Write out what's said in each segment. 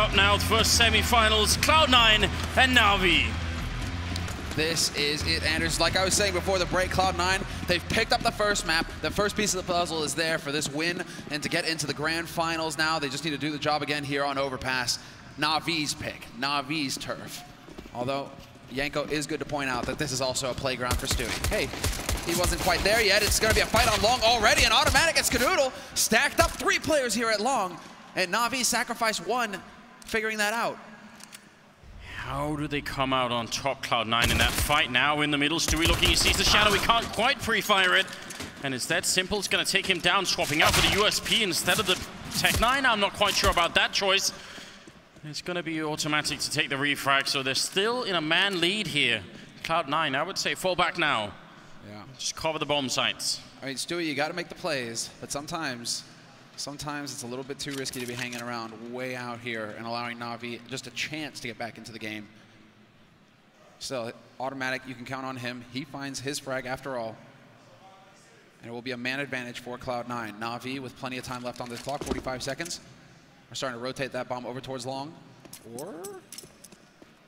up now, the first semi-finals, Cloud9 and NaVi. This is it, Anders. Like I was saying before the break, Cloud9, they've picked up the first map. The first piece of the puzzle is there for this win and to get into the grand finals now. They just need to do the job again here on Overpass. NaVi's pick, NaVi's turf. Although, Yanko is good to point out that this is also a playground for Stewie. Hey, he wasn't quite there yet. It's going to be a fight on Long already. An automatic at Skadoodle. Stacked up 3 players here at Long. And NaVi sacrificed 1, figuring that out. How do they come out on top, Cloud9 in that fight? Now in the middle, Stewie looking, he sees the shadow, he can't quite pre-fire it. And it's that simple, it's going to take him down, swapping out for the USP instead of the Tech9. I'm not quite sure about that choice. It's going to be automatic to take the refrag, so they're still in a man lead here. Cloud9, I would say fall back now. Yeah. Just cover the bomb sites. I mean, Stewie, you got to make the plays, but sometimes it's a little bit too risky to be hanging around way out here and allowing NaVi just a chance to get back into the game. Still, automatic, you can count on him. He finds his frag after all. And it will be a man advantage for Cloud9. NaVi with plenty of time left on this clock, 45 seconds. We're starting to rotate that bomb over towards Long. Or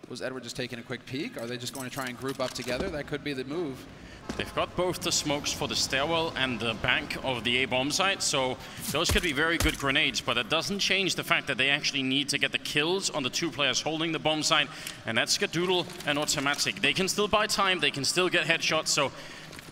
was Edward just taking a quick peek? Are they just going to try and group up together? That could be the move. They've got both the smokes for the stairwell and the bank of the A bomb site, so those could be very good grenades, but that doesn't change the fact that they actually need to get the kills on the 2 players holding the bomb site, and that's Skadoodle and Automatic. They can still buy time, they can still get headshots, so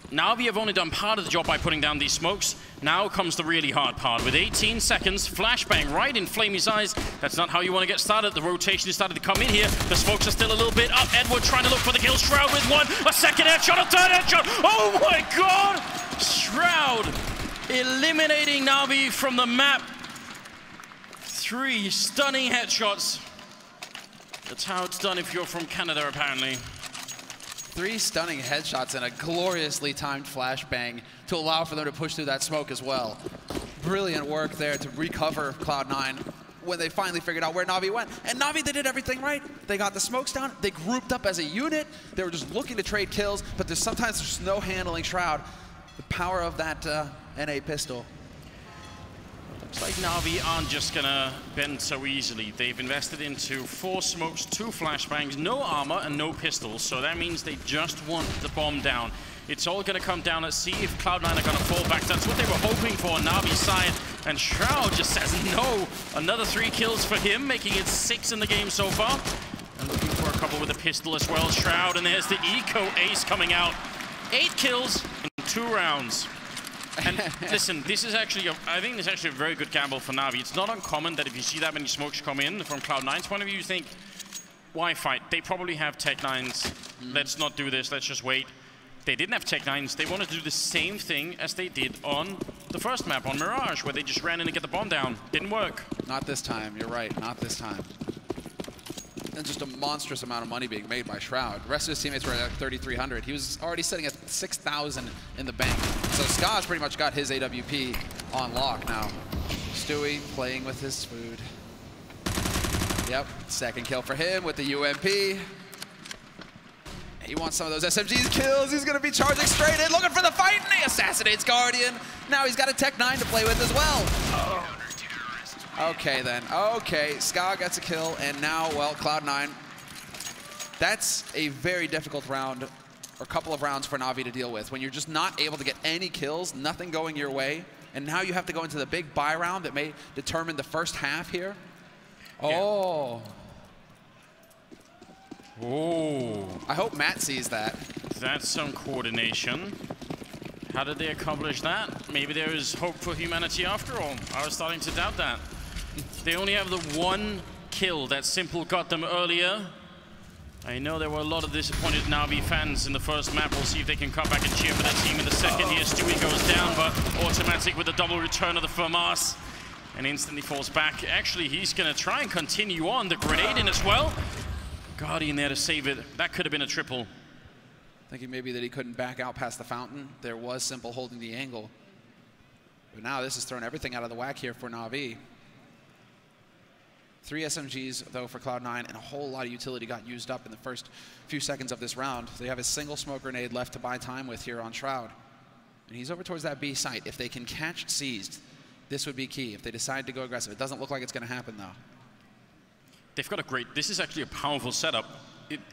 NaVi have only done part of the job by putting down these smokes. Now comes the really hard part. With 18 seconds, flashbang right in Flamey's eyes. That's not how you want to get started. The rotation is starting to come in here. The smokes are still a little bit up. Edward trying to look for the kill. Shroud with 1, a second headshot, a third headshot. Oh my God! Shroud eliminating NaVi from the map. 3 stunning headshots. That's how it's done if you're from Canada, apparently. 3 stunning headshots and a gloriously timed flashbang to allow for them to push through that smoke as well. Brilliant work there to recover Cloud9 when they finally figured out where NaVi went. And NaVi, they did everything right. They got the smokes down, they grouped up as a unit, they were just looking to trade kills, but sometimes there's no handling Shroud. The power of that NA pistol. Looks like NaVi aren't just gonna bend so easily. They've invested into 4 smokes, 2 flashbangs, no armor and no pistols, so that means they just want the bomb down. It's all gonna come down. Let's see if Cloud9 are gonna fall back. That's what they were hoping for on NaVi's side, and Shroud just says no. Another 3 kills for him, making it 6 in the game so far. And looking for a couple with a pistol as well, Shroud, and there's the eco ace coming out. 8 kills in 2 rounds. And listen, this is actually, I think this is actually a very good gamble for NaVi. It's not uncommon that if you see that many smokes come in from Cloud9's point of view, you think, why fight? They probably have Tech9s. Let's not do this, let's just wait. They didn't have Tech9s. They wanted to do the same thing as they did on the first map, on Mirage, where they just ran in and get the bomb down. Didn't work. Not this time, you're right, not this time. And just a monstrous amount of money being made by Shroud. The rest of his teammates were at 3,300. He was already sitting at 6,000 in the bank. So Ska's pretty much got his AWP on lock now. Stewie playing with his food. Yep, second kill for him with the UMP. He wants some of those SMG's kills. He's gonna be charging straight in, looking for the fight, and he assassinates Guardian. Now he's got a Tech9 to play with as well. Oh. Okay then, okay, Ska gets a kill, and now, well, Cloud9. That's a very difficult round, or couple of rounds for NaVi to deal with, when you're just not able to get any kills, nothing going your way, and now you have to go into the big buy round that may determine the first half here. Oh. Oh. I hope Matt sees that. That's some coordination. How did they accomplish that? Maybe there is hope for humanity after all. I was starting to doubt that. They only have the 1 kill that Simple got them earlier. I know there were a lot of disappointed NaVi fans in the first map. We'll see if they can come back and cheer for their team in the second. Here, Stewie goes down, but Automatic with the double return of the FAMAS and instantly falls back. Actually, he's going to try and continue on. The grenade in as well. Guardian there to save it. That could have been a triple. Thinking maybe that he couldn't back out past the fountain. There was Simple holding the angle. But now this has thrown everything out of the whack here for NaVi. 3 SMGs, though, for Cloud9, and a whole lot of utility got used up in the first few seconds of this round. They have a single smoke grenade left to buy time with here on Shroud. And he's over towards that B site. If they can catch Seized, this would be key. If they decide to go aggressive. It doesn't look like it's going to happen, though. they've got a great, this is actually a powerful setup.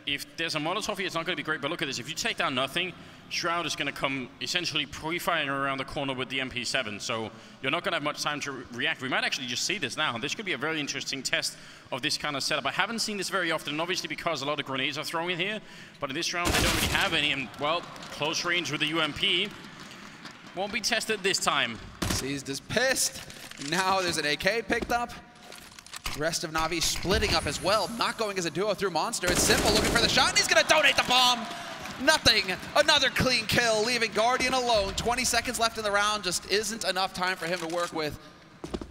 If there's a Molotov here, it's not going to be great, but look at this. If you take down nothing, Shroud is going to come essentially pre-firing around the corner with the MP7, so you're not going to have much time to react. We might actually just see this now. This could be a very interesting test of this kind of setup. I haven't seen this very often, and obviously because a lot of grenades are thrown in here, but in this round they don't really have any, and well, close range with the UMP won't be tested this time. Seized is pissed. Now there's an AK picked up. The rest of NaVi splitting up as well, not going as a duo through Monster. It's Simple looking for the shot, and he's going to donate the bomb. Nothing. Another clean kill, leaving Guardian alone. 20 seconds left in the round, just isn't enough time for him to work with.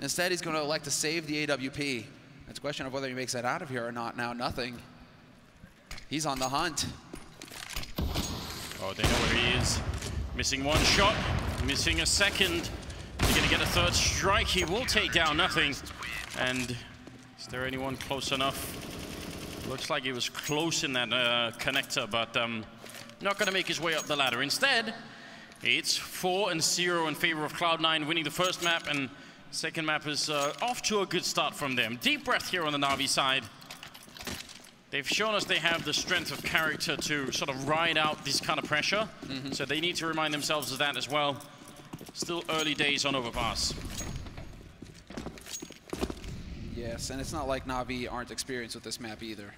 Instead, he's going to elect to save the AWP. It's a question of whether he makes that out of here or not now. Nothing. He's on the hunt. Oh, they know where he is. Missing one shot, missing a second. He's going to get a third strike. He will take down nothing. And is there anyone close enough? Looks like he was close in that connector, but not going to make his way up the ladder. Instead, it's 4-0 in favor of Cloud9, winning the first map, and second map is off to a good start from them. Deep breath here on the NaVi side. They've shown us they have the strength of character to sort of ride out this kind of pressure, so they need to remind themselves of that as well. Still early days on Overpass. Yes, and it's not like NaVi aren't experienced with this map either.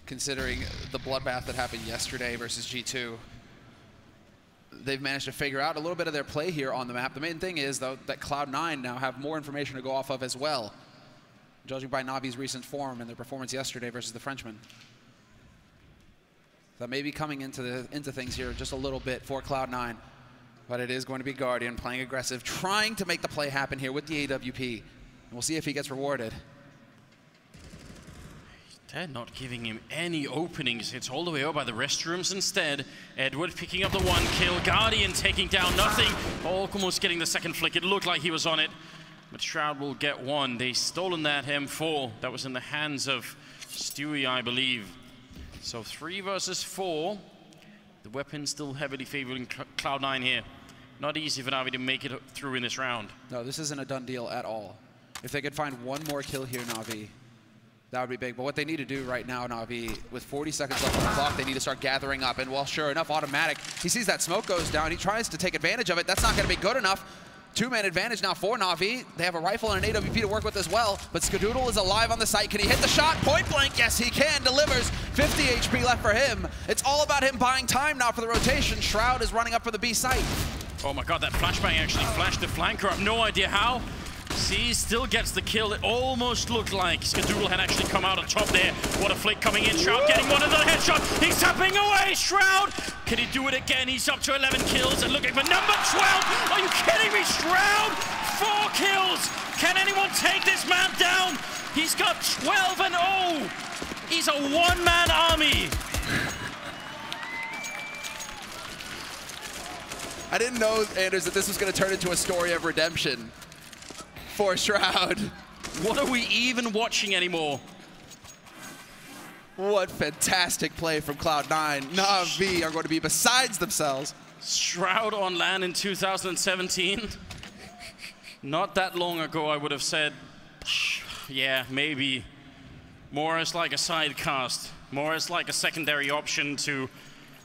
Considering the bloodbath that happened yesterday versus G2, they've managed to figure out a little bit of their play here on the map. The main thing is, though, that Cloud9 now have more information to go off of as well, judging by NaVi's recent form and their performance yesterday versus the Frenchman. That may be coming into things here just a little bit for Cloud9, but it is going to be Guardian playing aggressive, trying to make the play happen here with the AWP. And we'll see if he gets rewarded. They're not giving him any openings. It's all the way over by the restrooms instead. Edward picking up the one kill. Guardian taking down nothing. Almost getting the second flick. It looked like he was on it. But Shroud will get one. They stolen that M4. That was in the hands of Stewie, I believe. So 3 versus 4. The weapon still heavily favoring Cloud9 here. Not easy for NaVi to make it through in this round. No, this isn't a done deal at all. If they could find one more kill here, NaVi, that would be big. But what they need to do right now, NaVi, with 40 seconds left on the clock, they need to start gathering up. And well, sure enough, automatic. He sees that smoke goes down. He tries to take advantage of it. That's not going to be good enough. 2-man advantage now for NaVi. They have a rifle and an AWP to work with as well. But Skadoodle is alive on the site. Can he hit the shot? Point blank, yes, he can. Delivers. 50 HP left for him. It's all about him buying time now for the rotation. Shroud is running up for the B site. Oh my god, that flashbang actually flashed the flanker. I have no idea how. C still gets the kill. It almost looked like Skadoodle had actually come out on top there. What a flick coming in. Shroud getting one another headshot. He's tapping away. Shroud. Can he do it again? He's up to 11 kills and looking for number 12. Are you kidding me? Shroud, 4 kills. Can anyone take this man down? He's got 12-0. He's a one-man army. I didn't know, Anders, that this was going to turn into a story of redemption for Shroud. What are we even watching anymore? What fantastic play from Cloud9. NaVi are going to be besides themselves. Shroud on LAN in 2017. Not that long ago, I would have said, yeah, maybe. More as like a side cast. More as like a secondary option to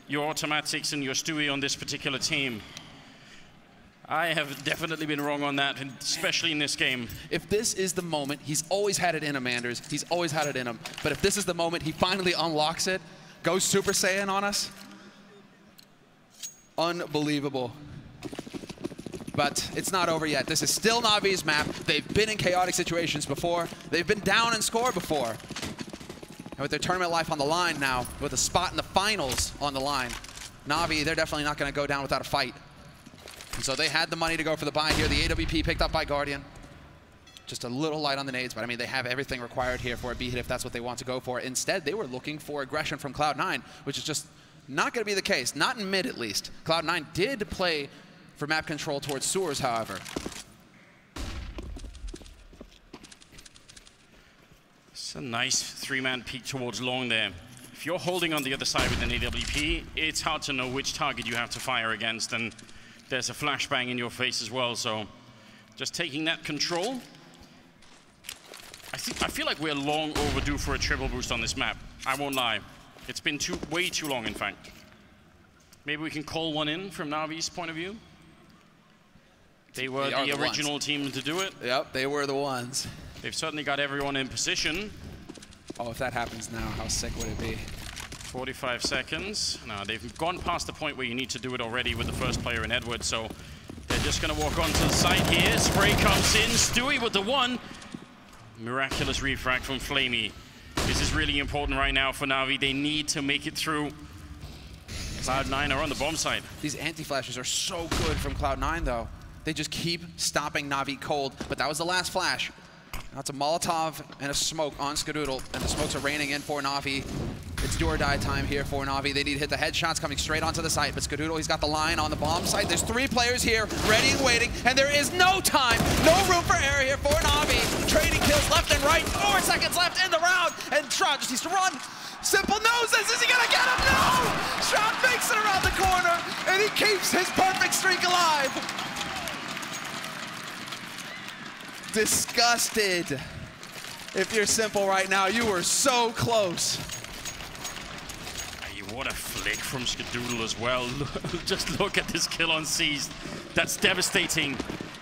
your automatics and your Stewie on this particular team. I have definitely been wrong on that, especially in this game. If this is the moment, he's always had it in him, Anders. He's always had it in him. But if this is the moment, he finally unlocks it, goes Super Saiyan on us. Unbelievable. But it's not over yet. This is still NaVi's map. They've been in chaotic situations before. They've been down and scored before. And with their tournament life on the line now, with a spot in the finals on the line, NaVi, they're definitely not going to go down without a fight. And so they had the money to go for the buy here. The AWP picked up by Guardian. Just a little light on the nades, but I mean, they have everything required here for a B hit if that's what they want to go for. Instead, they were looking for aggression from Cloud9, which is just not going to be the case. Not in mid, at least. Cloud9 did play for map control towards sewers, however. It's a nice 3-man peek towards long there. If you're holding on the other side with an AWP, it's hard to know which target you have to fire against, and there's a flashbang in your face as well, so just taking that control. I feel like we're long overdue for a triple boost on this map. I won't lie. It's been way too long, in fact. Maybe we can call one in from NaVi's point of view. They were the original team to do it. Yep, they were the ones. They've certainly got everyone in position. Oh, if that happens now, how sick would it be? 45 seconds. Now, they've gone past the point where you need to do it already with the first player in Edward, so they're just going to walk onto the site here. Spray comes in. Stewie with the one. Miraculous refrag from Flamey. This is really important right now for NaVi. They need to make it through. Cloud9 are on the bomb site. These anti-flashes are so good from Cloud9, though. They just keep stopping NaVi cold, but that was the last flash. Now it's a Molotov and a smoke on Skadoodle, and the smokes are raining in for NaVi. It's do or die time here for NaVi. They need to hit the headshots coming straight onto the site, but Skadoodle, he's got the line on the bomb site. There's 3 players here, ready and waiting, and there is no time, no room for error here for NaVi. Trading kills left and right, 4 seconds left in the round, and Shroud just needs to run. Simple knows this, is he gonna get him? No! Shroud makes it around the corner, and he keeps his perfect streak alive. Disgusted. If you're Simple right now, you were so close. What a flick from Skadoodle as well. Just look at this kill on Seized. That's devastating.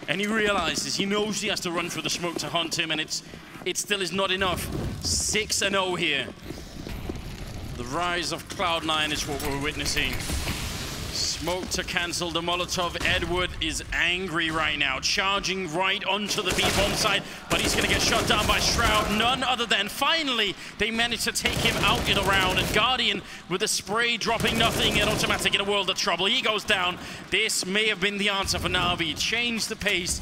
And he realizes, he knows he has to run through the smoke to hunt him, and it still is not enough. 6-0 here. The rise of Cloud9 is what we're witnessing. Smoke to cancel the Molotov. Edward is angry right now, charging right onto the B-bomb side, but he's going to get shot down by Shroud. None other than, finally, they managed to take him out in a round, and Guardian with a spray dropping nothing, and Automatic in a world of trouble. He goes down. This may have been the answer for NaVi. Change the pace,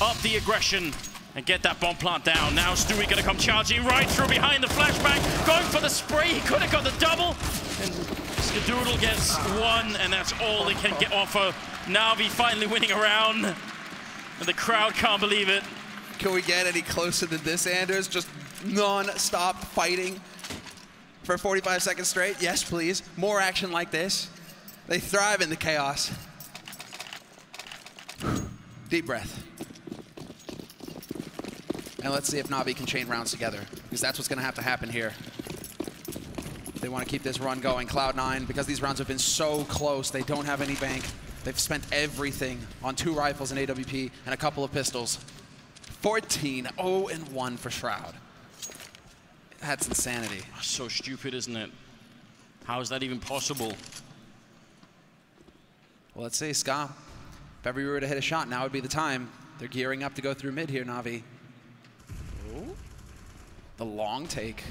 up the aggression, and get that bomb plant down. Now Stewie going to come charging right through behind the flashbang, going for the spray. He could have got the double. And Skadoodle gets one, and that's all they can get offer. NaVi finally winning a round, and the crowd can't believe it. Can we get any closer than this, Anders? Just non-stop fighting for 45 seconds straight? Yes, please. More action like this. They thrive in the chaos. Deep breath. And let's see if NaVi can chain rounds together, because that's what's going to have to happen here. They want to keep this run going. Cloud9, because these rounds have been so close, they don't have any bank. They've spent everything on 2 rifles and AWP and a couple of pistols. 14-0-1 for Shroud. That's insanity. So stupid, isn't it? How is that even possible? Well, let's see, Ska. If ever you were to hit a shot, now would be the time. They're gearing up to go through mid here, NaVi. Oh. The long take.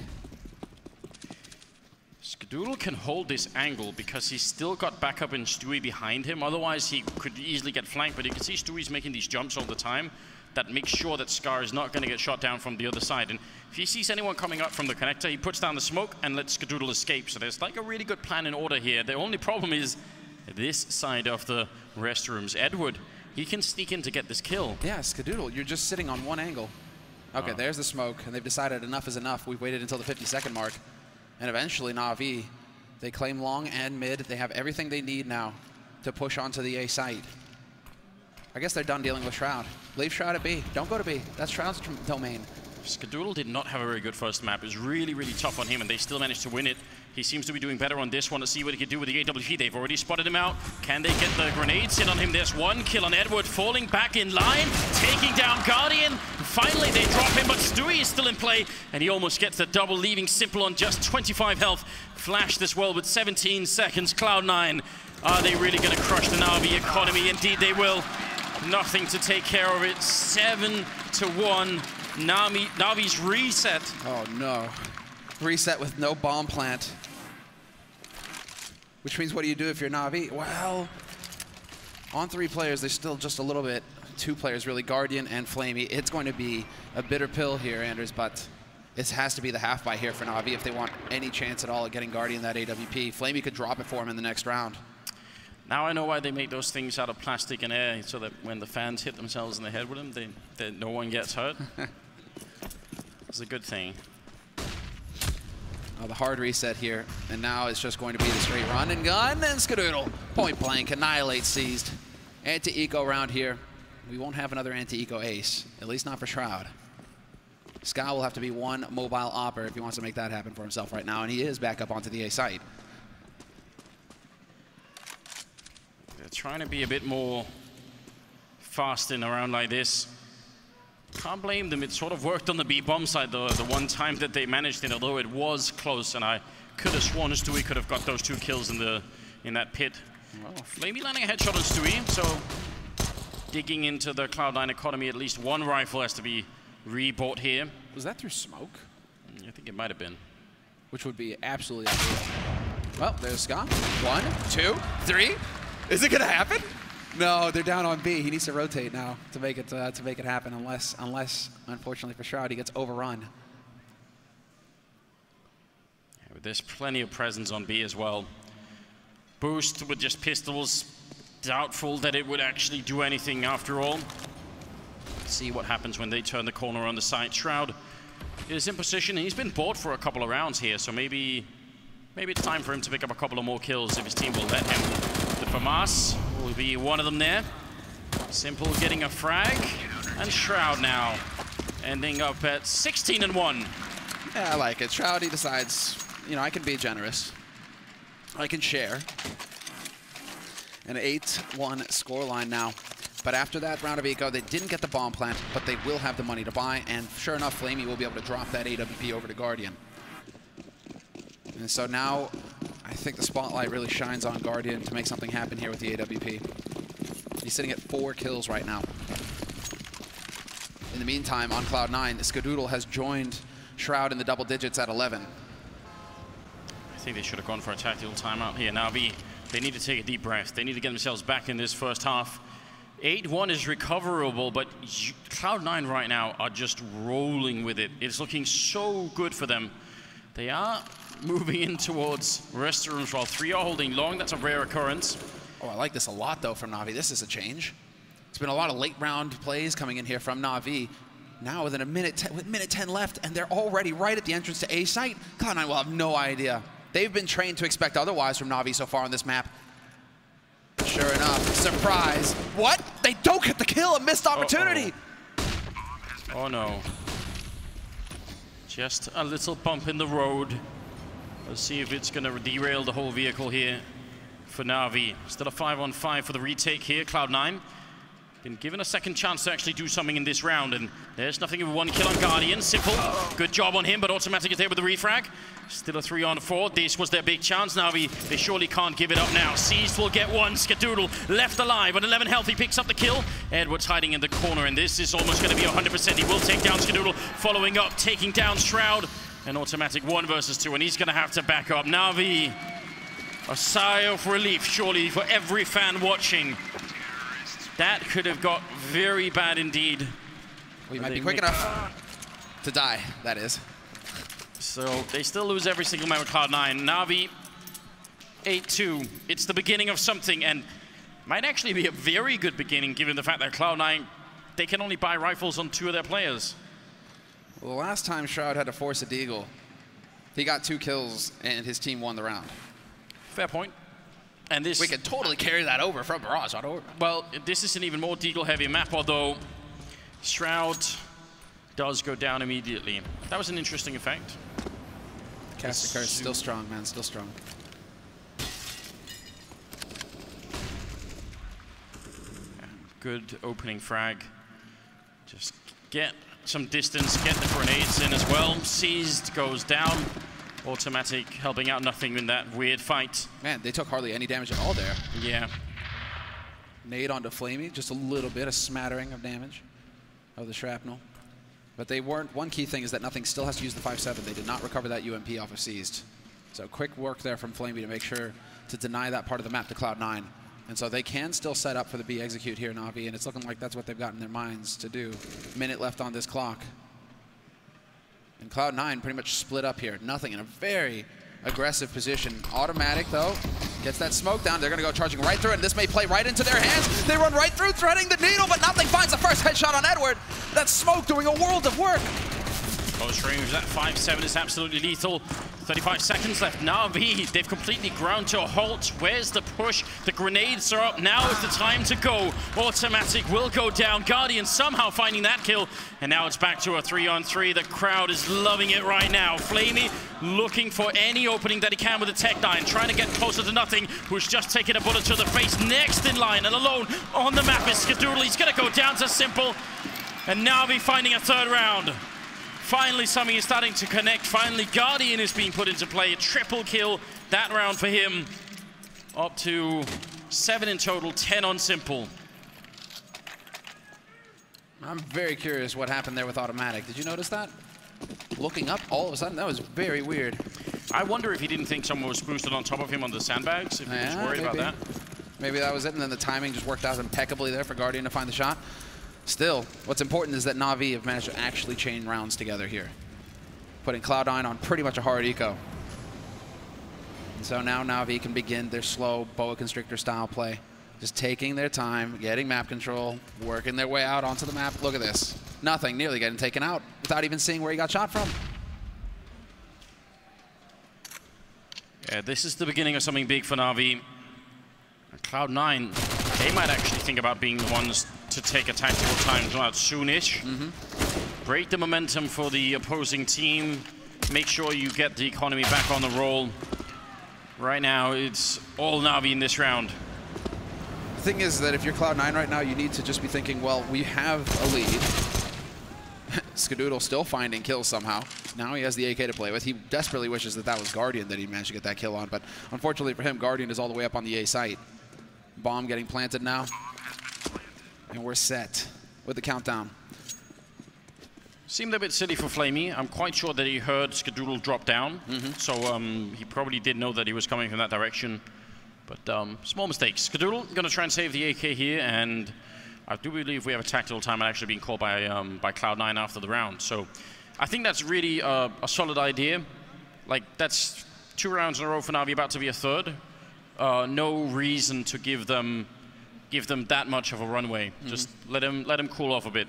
Skadoodle can hold this angle because he's still got backup in Stewie behind him. Otherwise, he could easily get flanked, but you can see Stewie's making these jumps all the time that makes sure that Scar is not going to get shot down from the other side. And if he sees anyone coming up from the connector, he puts down the smoke and lets Skadoodle escape. So there's like a really good plan in order here. The only problem is this side of the restrooms. Edward, he can sneak in to get this kill. Yeah, Skadoodle, you're just sitting on one angle. Okay, there's the smoke, and they've decided enough is enough. We've waited until the 50-second mark. And eventually, NaVi, they claim long and mid. They have everything they need now to push onto the A site. I guess they're done dealing with Shroud. Leave Shroud at B. Don't go to B. That's Shroud's domain. Skadoodle did not have a very good first map. It was really, really tough on him, and they still managed to win it. He seems to be doing better on this one. To see what he can do with the AWP. They've already spotted him out. Can they get the grenades in on him? There's one kill on Edward, falling back in line, taking down Guardian. Finally, they drop him, but Stewie is still in play, and he almost gets the double, leaving Simple on just 25 health. Flashed as well with 17 seconds. Cloud9, are they really going to crush the NaVi economy? Indeed, they will. Nothing to take care of it. 7-1. NaVi's reset. Oh no. Reset with no bomb plant. Which means, what do you do if you're NaVi? Well, on 3 players, there's still just a little bit. 2 players, really, Guardian and Flamey. It's going to be a bitter pill here, Anders, but it has to be the half buy here for NaVi if they want any chance at all at getting Guardian that AWP. Flamey could drop it for him in the next round. Now I know why they make those things out of plastic and air, so that when the fans hit themselves in the head with them, no one gets hurt. It's a good thing. The hard reset here, and now it's just going to be the straight run and gun, and Skadoodle, point blank, annihilate Seized. Anti-eco round here. We won't have another anti-eco ace, at least not for Shroud. Ska will have to be one mobile opper if he wants to make that happen for himself right now, and he is back up onto the A site. They're trying to be a bit more fast in around like this. Can't blame them. It sort of worked on the B-bomb side the one time that they managed it, although it was close, and I could have sworn Stewie could have got those 2 kills in that pit. Well, Flamey landing a headshot on Stewie, so digging into the Cloud9 economy, at least one rifle has to be rebought here. Was that through smoke? I think it might have been. Which would be absolutely ideal. Well, there's Ska. 1, 2, 3. Is it gonna happen? No, they're down on B. He needs to rotate now to make it happen. Unless, unfortunately for Shroud, he gets overrun. Yeah, but there's plenty of presence on B as well. Boost with just pistols. Doubtful that it would actually do anything after all. See what happens when they turn the corner on the side. Shroud is in position. He's been bought for a couple of rounds here, so maybe it's time for him to pick up a couple of more kills if his team will let him. The FAMAS will be one of them there. Simple getting a frag, and Shroud now ending up at 16-1. Yeah, I like it. Shroud, he decides, you know, I can be generous. I can share. An 8-1 scoreline now. But after that round of eco, they didn't get the bomb plant, but they will have the money to buy, and sure enough, Flamey will be able to drop that AWP over to Guardian. And so now, I think the spotlight really shines on Guardian to make something happen here with the AWP. He's sitting at 4 kills right now. In the meantime, on Cloud9, Skadoodle has joined Shroud in the double digits at 11. I think they should have gone for a tactical timeout here. NaVi, they need to take a deep breath. They need to get themselves back in this first half. 8-1 is recoverable, but Cloud9 right now are just rolling with it. It's looking so good for them. They are moving in towards restrooms while 3 are holding long. That's a rare occurrence. Oh, I like this a lot, though, from NaVi. This is a change. It's been a lot of late round plays coming in here from NaVi. Now within with minute 10 left, and they're already right at the entrance to A site. Cloud9 will have no idea. They've been trained to expect otherwise from NaVi so far on this map. Sure enough, surprise. What? They don't get the kill, a missed opportunity. Oh no. Just a little bump in the road. Let's see if it's gonna derail the whole vehicle here for NaVi. Still a 5-on-5 for the retake here, Cloud9. Been given a second chance to actually do something in this round, and there's nothing of 1 kill on Guardian. Simple, good job on him, but Automatic is there with the refrag. Still a 3-on-4. This was their big chance. NaVi, they surely can't give it up now. Seized will get 1. Skadoodle left alive at 11 health. He picks up the kill. Edwards hiding in the corner, and this is almost going to be 100%. He will take down Skadoodle, following up, taking down Shroud. And Automatic 1 versus 2, and he's going to have to back up. NaVi, a sigh of relief, surely, for every fan watching. That could have got very bad indeed. We might be quick enough to die, that is. So they still lose every single match with Cloud9. NaVi, 8-2. It's the beginning of something, and might actually be a very good beginning given the fact that Cloud9, they can only buy rifles on 2 of their players. Well, the last time Shroud had to force a deagle, he got 2 kills and his team won the round. Fair point. And this, we could totally carry that over from Barrage on over. Well, this is an even more deagle-heavy map, although Shroud does go down immediately. That was an interesting effect. Cast the curse, still strong, man, still strong. Yeah, good opening frag. Just get some distance, get the grenades in as well. Seized goes down. Automatic helping out nothing in that weird fight. Man, they took hardly any damage at all there. Yeah. Nade onto Flamey, just a little bit, a smattering of damage of the shrapnel. But they weren't, one key thing is that nothing still has to use the 5-7. They did not recover that UMP off of Seized. So quick work there from Flamey to make sure to deny that part of the map to Cloud9. And so they can still set up for the B execute here, NaVi, and it's looking like that's what they've got in their minds to do. Minute left on this clock. And Cloud9 pretty much split up here. Nothing in a very aggressive position. Automatic, though, gets that smoke down. They're going to go charging right through it, and this may play right into their hands. They run right through, threading the needle, but nothing finds the first headshot on Edward. That smoke doing a world of work. Close range, that 5-7 is absolutely lethal. 35 seconds left. NaVi, they've completely ground to a halt. Where's the push? The grenades are up. Now is the time to go. Automatic will go down. Guardian somehow finding that kill. And now it's back to a 3-on-3. The crowd is loving it right now. Flamey looking for any opening that he can with the Tech9. Trying to get closer to nothing. Who's just taking a bullet to the face. Next in line and alone on the map is Skadoodle. He's going to go down to Simple. And NaVi finding a third round. Finally, something is starting to connect. Finally, Guardian is being put into play. A triple kill that round for him. Up to 7 in total, 10 on Simple. I'm very curious what happened there with Automatic. Did you notice that? Looking up all of a sudden, that was very weird. I wonder if he didn't think someone was boosted on top of him on the sandbags, if he was worried about that. Maybe that was it, and then the timing just worked out impeccably there for Guardian to find the shot. Still, what's important is that NaVi have managed to actually chain rounds together here, putting Cloud9 on pretty much a hard eco. And so now NaVi can begin their slow boa constrictor style play, just taking their time, getting map control, working their way out onto the map. Look at this. Nothing, nearly getting taken out without even seeing where he got shot from. Yeah, this is the beginning of something big for NaVi. Cloud9, they might actually think about being the ones to take a tactical time out soonish. Break the momentum for the opposing team. Make sure you get the economy back on the roll. Right now, it's all NaVi in this round. The thing is that if you're Cloud9 right now, you need to just be thinking, well, we have a lead. Skadoodle still finding kills somehow. Now he has the AK to play with. He desperately wishes that that was Guardian that he managed to get that kill on, but unfortunately for him, Guardian is all the way up on the A site. Bomb getting planted now. And we're set with the countdown. Seemed a bit silly for Flamey. I'm quite sure that he heard Skadoodle drop down. So he probably did know that he was coming from that direction. But small mistakes. Skadoodle going to try and save the AK here, and I do believe we have a tactical time actually being called by Cloud9 after the round. So I think that's really a solid idea. Like, that's 2 rounds in a row for NaVi, about to be a third. No reason to give them that much of a runway. Just let them cool off a bit,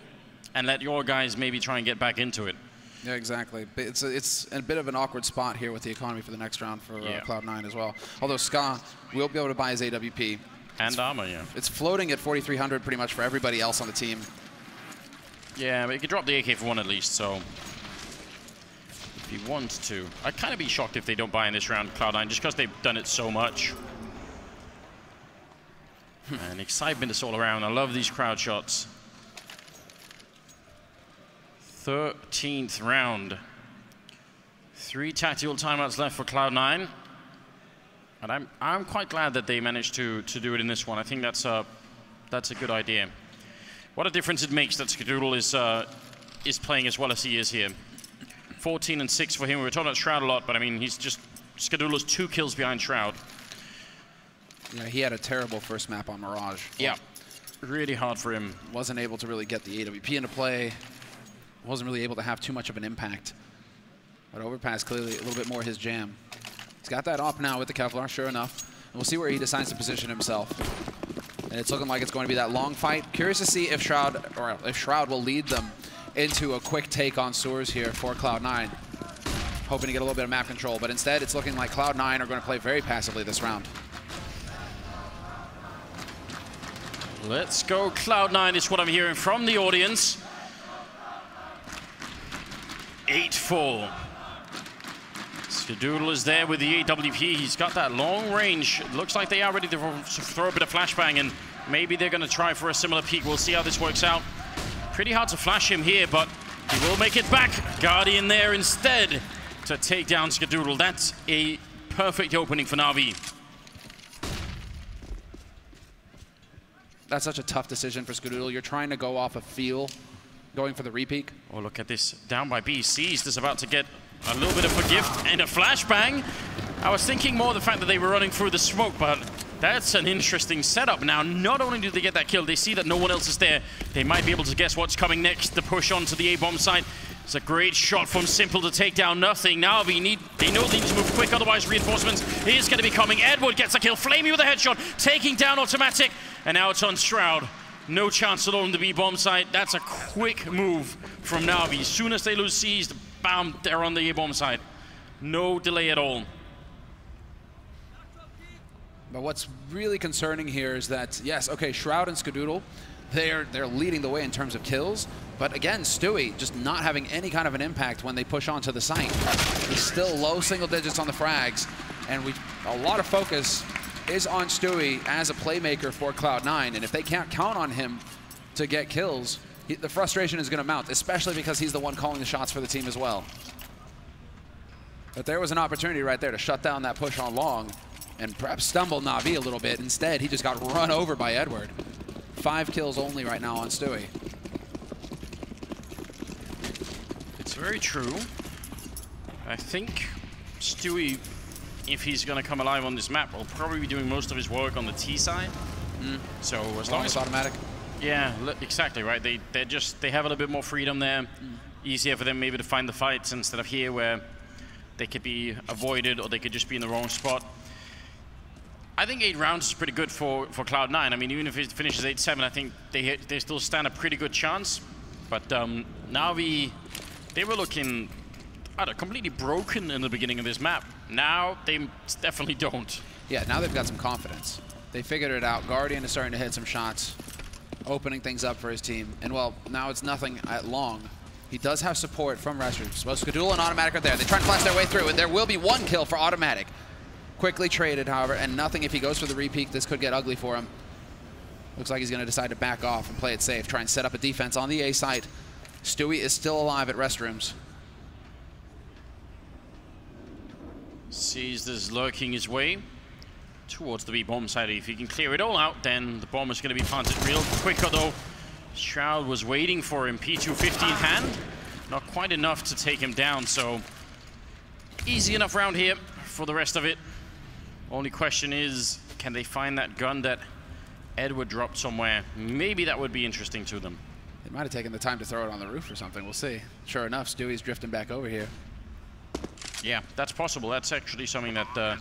and let your guys maybe try and get back into it. Yeah, exactly. It's a bit of an awkward spot here with the economy for the next round for Cloud9 as well. Although Ska will be able to buy his AWP. And armor, yeah. It's floating at 4,300 pretty much for everybody else on the team. Yeah, but he could drop the AK for 1 at least, so if he wants to. I'd kind of be shocked if they don't buy in this round, Cloud9, just because they've done it so much. And excitement is all around. I love these crowd shots. 13th round. 3 tactical timeouts left for Cloud9. And I'm quite glad that they managed to do it in this one. I think that's a good idea. What a difference it makes that Skadoodle is playing as well as he is here. 14 and 6 for him. We were talking about Shroud a lot, but I mean, he's just Skadoodle's 2 kills behind Shroud. Yeah, he had a terrible first map on Mirage. Yeah, really hard for him. Wasn't able to really get the AWP into play. Wasn't really able to have too much of an impact. But Overpass clearly a little bit more his jam. He's got that off now with the Kevlar, sure enough. And we'll see where he decides to position himself. And it's looking like it's going to be that long fight. Curious to see if Shroud will lead them into a quick take on Soars here for Cloud9. Hoping to get a little bit of map control, but instead it's looking like Cloud9 are going to play very passively this round. Let's go Cloud9 is what I'm hearing from the audience. 8-4. Skadoodle is there with the AWP. He's got that long range. It looks like they are ready to throw a bit of flashbang, and maybe they're going to try for a similar peek. We'll see how this works out. Pretty hard to flash him here, but he will make it back. Guardian there instead to take down Skadoodle. That's a perfect opening for NaVi. That's such a tough decision for Skadoodle. You're trying to go off a feel, going for the repeak. Oh, look at this. Down by B. Seized is about to get a little bit of a gift and a flashbang. I was thinking more the fact that they were running through the smoke, but that's an interesting setup. Now, not only do they get that kill, they see that no one else is there. They might be able to guess what's coming next. The push onto the A-bomb site. It's a great shot from Simple to take down nothing. Now they know they need to move quick, otherwise reinforcements is going to be coming. Edward gets a kill. Flamey with a headshot, taking down Automatic. And now it's on Shroud. No chance at all in the B-bomb site. That's a quick move from NaVi. As soon as they lose seized, bam, they're on the A-bomb site. No delay at all. But what's really concerning here is that, yes, okay, Shroud and Skadoodle, they're leading the way in terms of kills, but again, Stewie just not having any kind of an impact when they push onto the site. He's still low single digits on the frags, and a lot of focus is on Stewie as a playmaker for Cloud9, and if they can't count on him to get kills, the frustration is going to mount, especially because he's the one calling the shots for the team as well. But there was an opportunity right there to shut down that push on long and perhaps stumble NaVi a little bit. Instead, he just got run over by Edward. 5 kills only right now on Stewie. It's very true. I think Stewie, if he's going to come alive on this map, will probably be doing most of his work on the T side. So as long as automatic. Yeah, exactly right. They have a little bit more freedom there. Easier for them maybe to find the fights instead of here where they could be avoided or they could just be in the wrong spot. I think 8 rounds is pretty good for Cloud9. I mean, even if it finishes 8-7, I think they still stand a pretty good chance. But NaVi, they were looking completely broken in the beginning of this map. Now they definitely don't. Yeah, now they've got some confidence. They figured it out. Guardian is starting to hit some shots, opening things up for his team. And well, now it's nothing at long. He does have support from Restrooms. Both Skadoodle and Automatic are there. They try and flash their way through, and there will be 1 kill for Automatic. Quickly traded, however, and nothing if he goes for the repeat. This could get ugly for him. Looks like he's going to decide to back off and play it safe, try and set up a defense on the A site. Stewie is still alive at Restrooms. Sees this lurking his way towards the B bomb side. If he can clear it all out, then the bomb is going to be planted real quicker, though. Shroud was waiting for him. P250 in hand. Not quite enough to take him down, so easy enough round here for the rest of it. Only question is, can they find that gun that Edward dropped somewhere? Maybe that would be interesting to them. They might have taken the time to throw it on the roof or something. We'll see. Sure enough, Stewie's drifting back over here. Yeah, that's possible. That's actually something that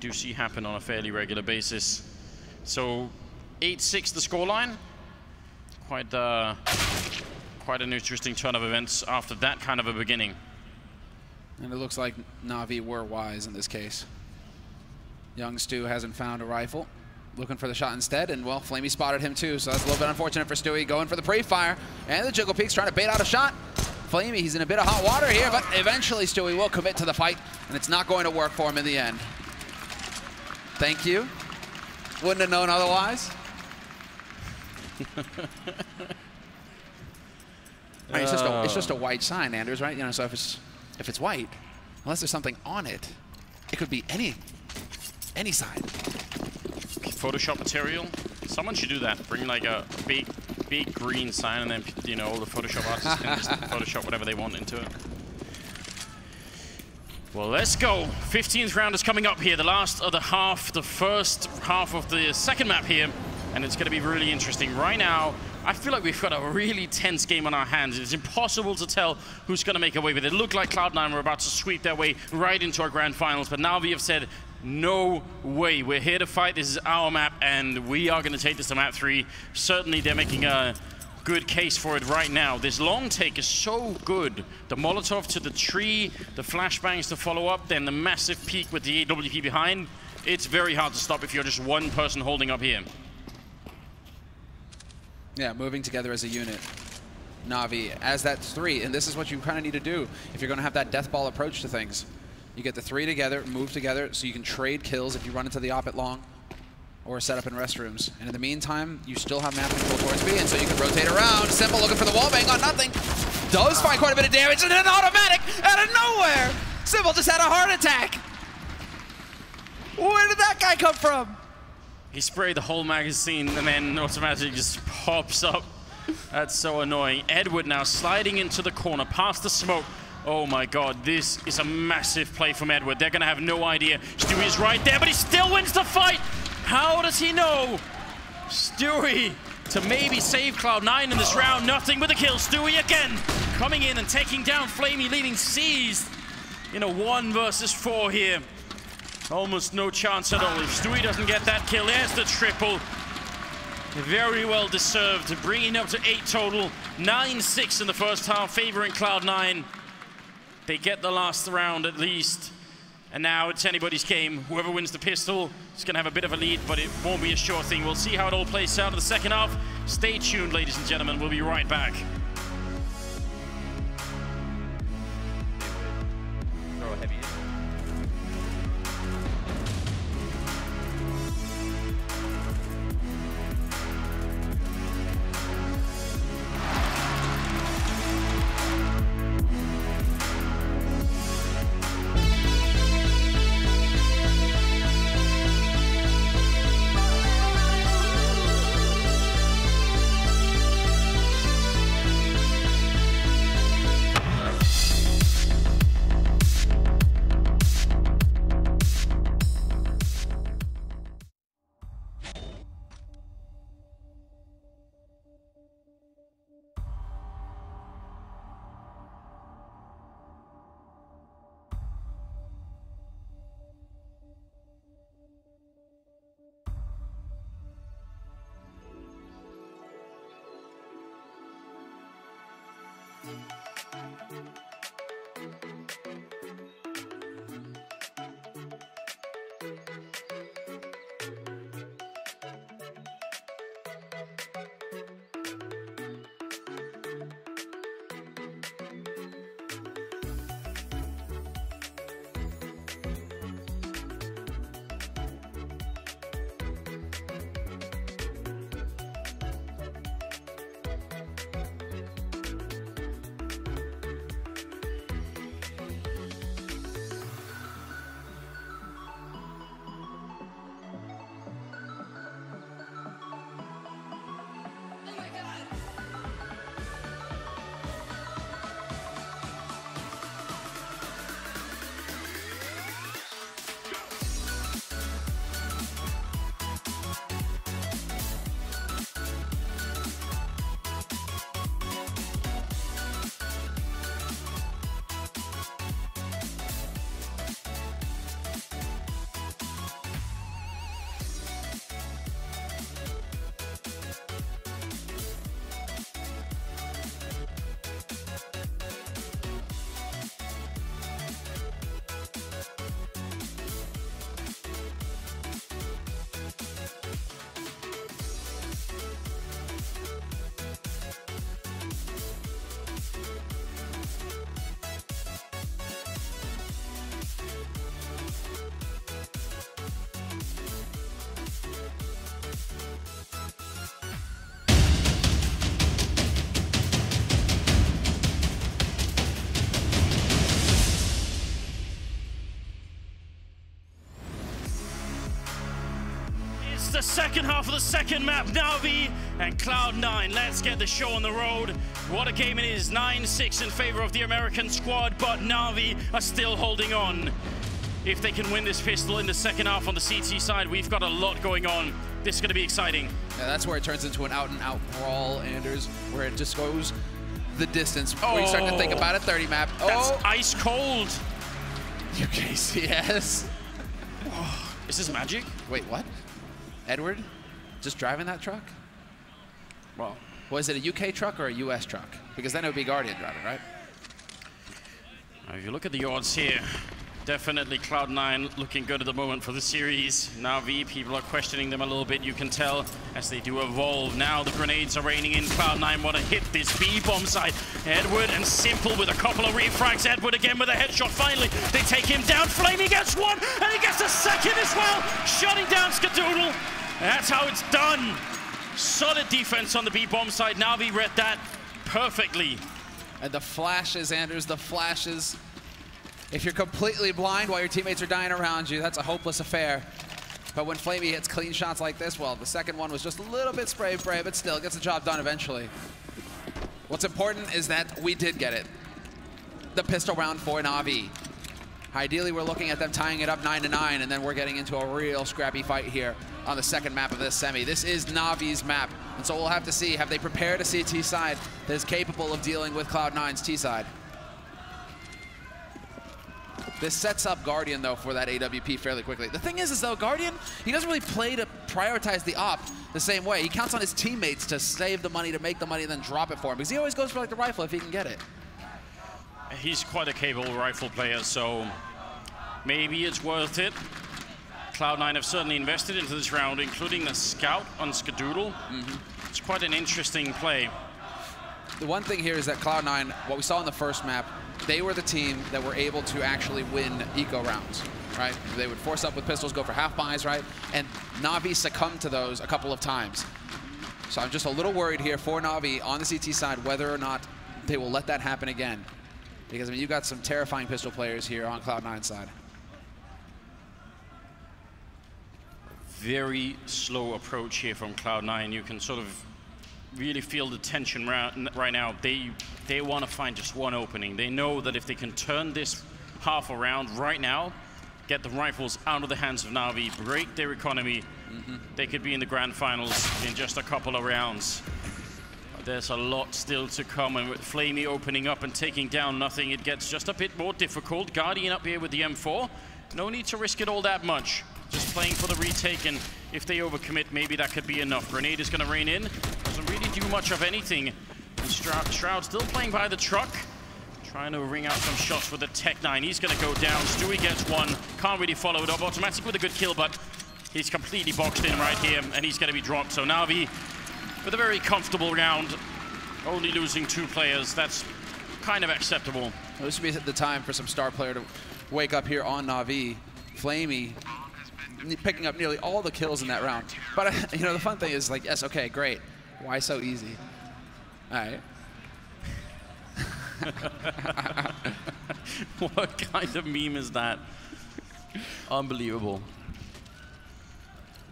do see happen on a fairly regular basis. So 8-6 the scoreline. Quite an interesting turn of events after that kind of a beginning. And it looks like NaVi were wise in this case. Young Stu hasn't found a rifle. Looking for the shot instead, and well, Flamey spotted him too, so that's a little bit unfortunate for Stewie. Going for the pre-fire, and the Jiggle Peaks trying to bait out a shot. Flamey, he's in a bit of hot water here, but eventually Stewie will commit to the fight, and it's not going to work for him in the end. Thank you. Wouldn't have known otherwise. I mean, it's just a white sign, Anders, right? You know, so if it's white, unless there's something on it, it could be any side. Photoshop material. Someone should do that. Bring like a big green sign, and then, you know, all the Photoshop artists can just Photoshop whatever they want into it. Well, let's go. 15th round is coming up here. The last of the first half of the second map here, and it's going to be really interesting. Right now, I feel like we've got a really tense game on our hands. It's impossible to tell who's going to make away with it. It looked like Cloud9 were about to sweep their way right into our grand finals, but now we have said, no way. We're here to fight. This is our map, and we are going to take this to map 3. Certainly, they're making a good case for it right now. This long take is so good. The Molotov to the tree, the flashbangs to follow up, then the massive peak with the AWP behind. It's very hard to stop if you're just one person holding up here. Yeah, moving together as a unit. NaVi as that 3, and this is what you kind of need to do if you're going to have that death ball approach to things. You get the 3 together, move together, so you can trade kills if you run into the op at long, or set up in Restrooms. And in the meantime, you still have map control towards B, and so you can rotate around. Simple looking for the wallbang on nothing. Does find quite a bit of damage, and then Automatic out of nowhere. Simple just had a heart attack. Where did that guy come from? He sprayed the whole magazine and then automatically just pops up. That's so annoying. Edward now sliding into the corner past the smoke. Oh my god, this is a massive play from Edward. They're gonna have no idea. Stewie is right there, but he still wins the fight. How does he know? Stewie to maybe save Cloud9 in this round. Nothing with a kill. Stewie again coming in and taking down Flamey, leaving Seized in a 1 versus 4 here. Almost no chance at all. If Stewie doesn't get that kill, there's the triple. Very well deserved, bringing up to 8 total. 9-6 in the first half, favoring Cloud9. They get the last round at least. And now it's anybody's game. Whoever wins the pistol is going to have a bit of a lead, but it won't be a sure thing. We'll see how it all plays out in the second half. Stay tuned, ladies and gentlemen. We'll be right back. Throw a heavy in. The second half of the second map, NaVi and Cloud9. Let's get the show on the road. What a game it is. 9-6 in favor of the American squad, but NaVi are still holding on. If they can win this pistol in the second half on the CT side, we've got a lot going on. This is going to be exciting. Yeah, that's where it turns into an out-and-out brawl, Anders, where it just goes the distance. When you start to think about it, 30 map. That's ice cold. UKCS. Is this magic? Wait, what? Edward, just driving that truck? Well, was it a UK truck or a US truck? Because then it would be Guardian driving, right? If you look at the odds here, definitely Cloud9 looking good at the moment for the series. NaVi, people are questioning them a little bit, you can tell, as they do evolve. Now the grenades are raining in. Cloud9 want to hit this B-bomb side. Edward and Simple with a couple of refrags. Edward again with a headshot. Finally, they take him down. Flamey gets one, and he gets a second as well. Shutting down Skadoodle. That's how it's done. Solid defense on the B-bomb side. NaVi read that perfectly. And the flashes, Anders, the flashes. If you're completely blind while your teammates are dying around you, that's a hopeless affair. But when Flamey hits clean shots like this, well, the second one was just a little bit spray, but still gets the job done eventually. What's important is that we did get it. The pistol round for NaVi. Ideally, we're looking at them tying it up 9-9, and then we're getting into a real scrappy fight here on the second map of this semi. This is NaVi's map, and so we'll have to see, have they prepared a CT side that is capable of dealing with Cloud9's T side? This sets up Guardian, though, for that AWP fairly quickly. The thing is though, Guardian, he doesn't really play to prioritize the op the same way. He counts on his teammates to save the money, to make the money, and then drop it for him, because he always goes for like the rifle if he can get it. He's quite a capable rifle player, so maybe it's worth it. Cloud9 have certainly invested into this round, including the scout on Skadoodle. It's quite an interesting play. The one thing here is that Cloud9, what we saw in the first map, they were the team that were able to actually win eco rounds, right? They would force up with pistols, go for half buys, right? And NaVi succumbed to those a couple of times. So I'm just a little worried here for NaVi on the CT side whether or not they will let that happen again. Because I mean, you've got some terrifying pistol players here on Cloud9 side. Very slow approach here from Cloud9. You can sort of really feel the tension right now. They want to find just one opening. They know that if they can turn this half around right now, get the rifles out of the hands of NaVi, break their economy, they could be in the grand finals in just a couple of rounds. There's a lot still to come, and with Flamey opening up and taking down nothing, it gets just a bit more difficult. Guardian up here with the M4. No need to risk it all that much. Just playing for the retake, and if they overcommit, maybe that could be enough. Grenade is going to rain in. Doesn't really do much of anything. And Shroud still playing by the truck. Trying to ring out some shots with the Tech-9. He's going to go down. Stewie gets one. Can't really follow it up. Automatic with a good kill, but he's completely boxed in right here, and he's going to be dropped. So NaVi with a very comfortable round, only losing 2 players. That's kind of acceptable. Well, this would be the time for some star player to wake up here on NaVi. Flamey picking up nearly all the kills in that round. But, you know, the fun thing is, like, yes, okay, great. Why so easy? All right. What kind of meme is that? Unbelievable.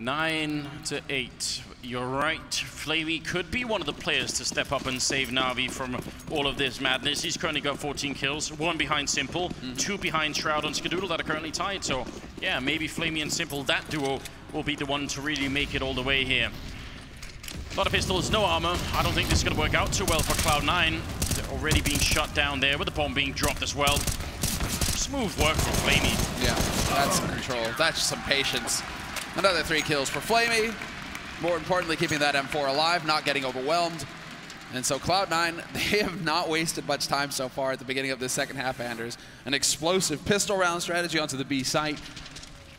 9-8. You're right. Flamey could be one of the players to step up and save NaVi from all of this madness. He's currently got 14 kills, 1 behind Simple, 2 behind Shroud and Skadoodle that are currently tied. So, yeah, maybe Flamey and Simple, that duo, will be the one to really make it all the way here. A lot of pistols, no armor. I don't think this is going to work out too well for Cloud9. They're already being shut down there with the bomb being dropped as well. Smooth work from Flamey. Yeah, that's some control. That's some patience. Another 3 kills for Flamey. More importantly, keeping that M4 alive, not getting overwhelmed. And so Cloud9, they have not wasted much time so far at the beginning of this second half, Anders. An explosive pistol round strategy onto the B site.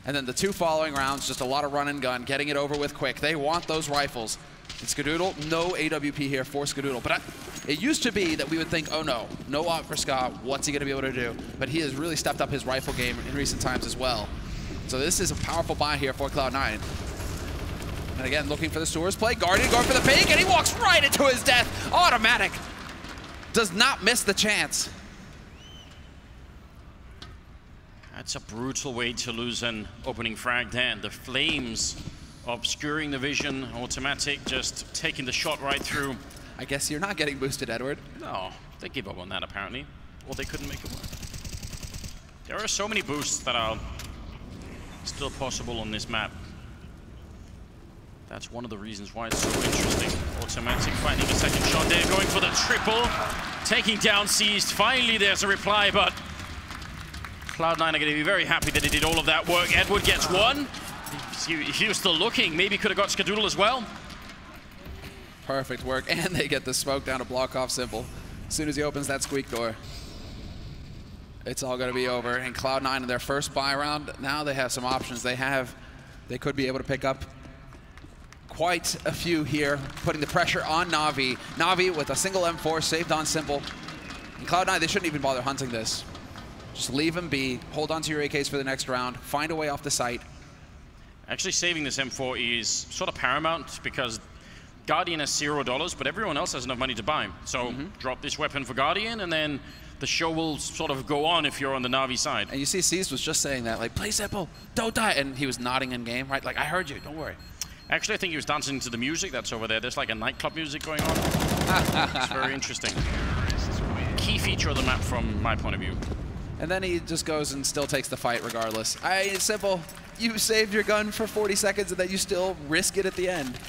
And then the 2 following rounds, just a lot of run and gun, getting it over with quick. They want those rifles. And Skadoodle, no AWP here for Skadoodle. But it used to be that we would think, oh no op for Scott, what's he going to be able to do? But he has really stepped up his rifle game in recent times as well. So this is a powerful buy here for Cloud9. And again, looking for the Stewards play. Guardian going for the fake, and he walks right into his death. Automatic. Does not miss the chance. That's a brutal way to lose an opening frag there. The flames obscuring the vision. Automatic just taking the shot right through. I guess you're not getting boosted, Edward. No, they give up on that apparently. Or they couldn't make it work. There are so many boosts that are still possible on this map. That's one of the reasons why it's so interesting. Automatic finding a second shot there, going for the triple. Taking down Seized. Finally there's a reply, but Cloud9 are going to be very happy that he did all of that work. Edward gets one. He was still looking. Maybe could have got Skadoodle as well. Perfect work, and they get the smoke down to block off Simple. As soon as he opens that squeak door, it's all going to be over. And Cloud9 in their first buy round, now they have some options. They could be able to pick up quite a few here, putting the pressure on NaVi. NaVi with a single M4 saved on Simple. And Cloud9, they shouldn't even bother hunting this. Just leave him be, hold on to your AKs for the next round, find a way off the site. Actually saving this M4 is sort of paramount because Guardian has $0, but everyone else has enough money to buy. So drop this weapon for Guardian, and then the show will sort of go on if you're on the NaVi side. And you see Seized was just saying that, like, play Simple, don't die. And he was nodding in game, right? Like, I heard you, don't worry. Actually, I think he was dancing to the music that's over there. There's like a nightclub music going on. It's very interesting. Key feature of the map from my point of view. And then he just goes and still takes the fight regardless. Simple, you saved your gun for 40 seconds and then you still risk it at the end.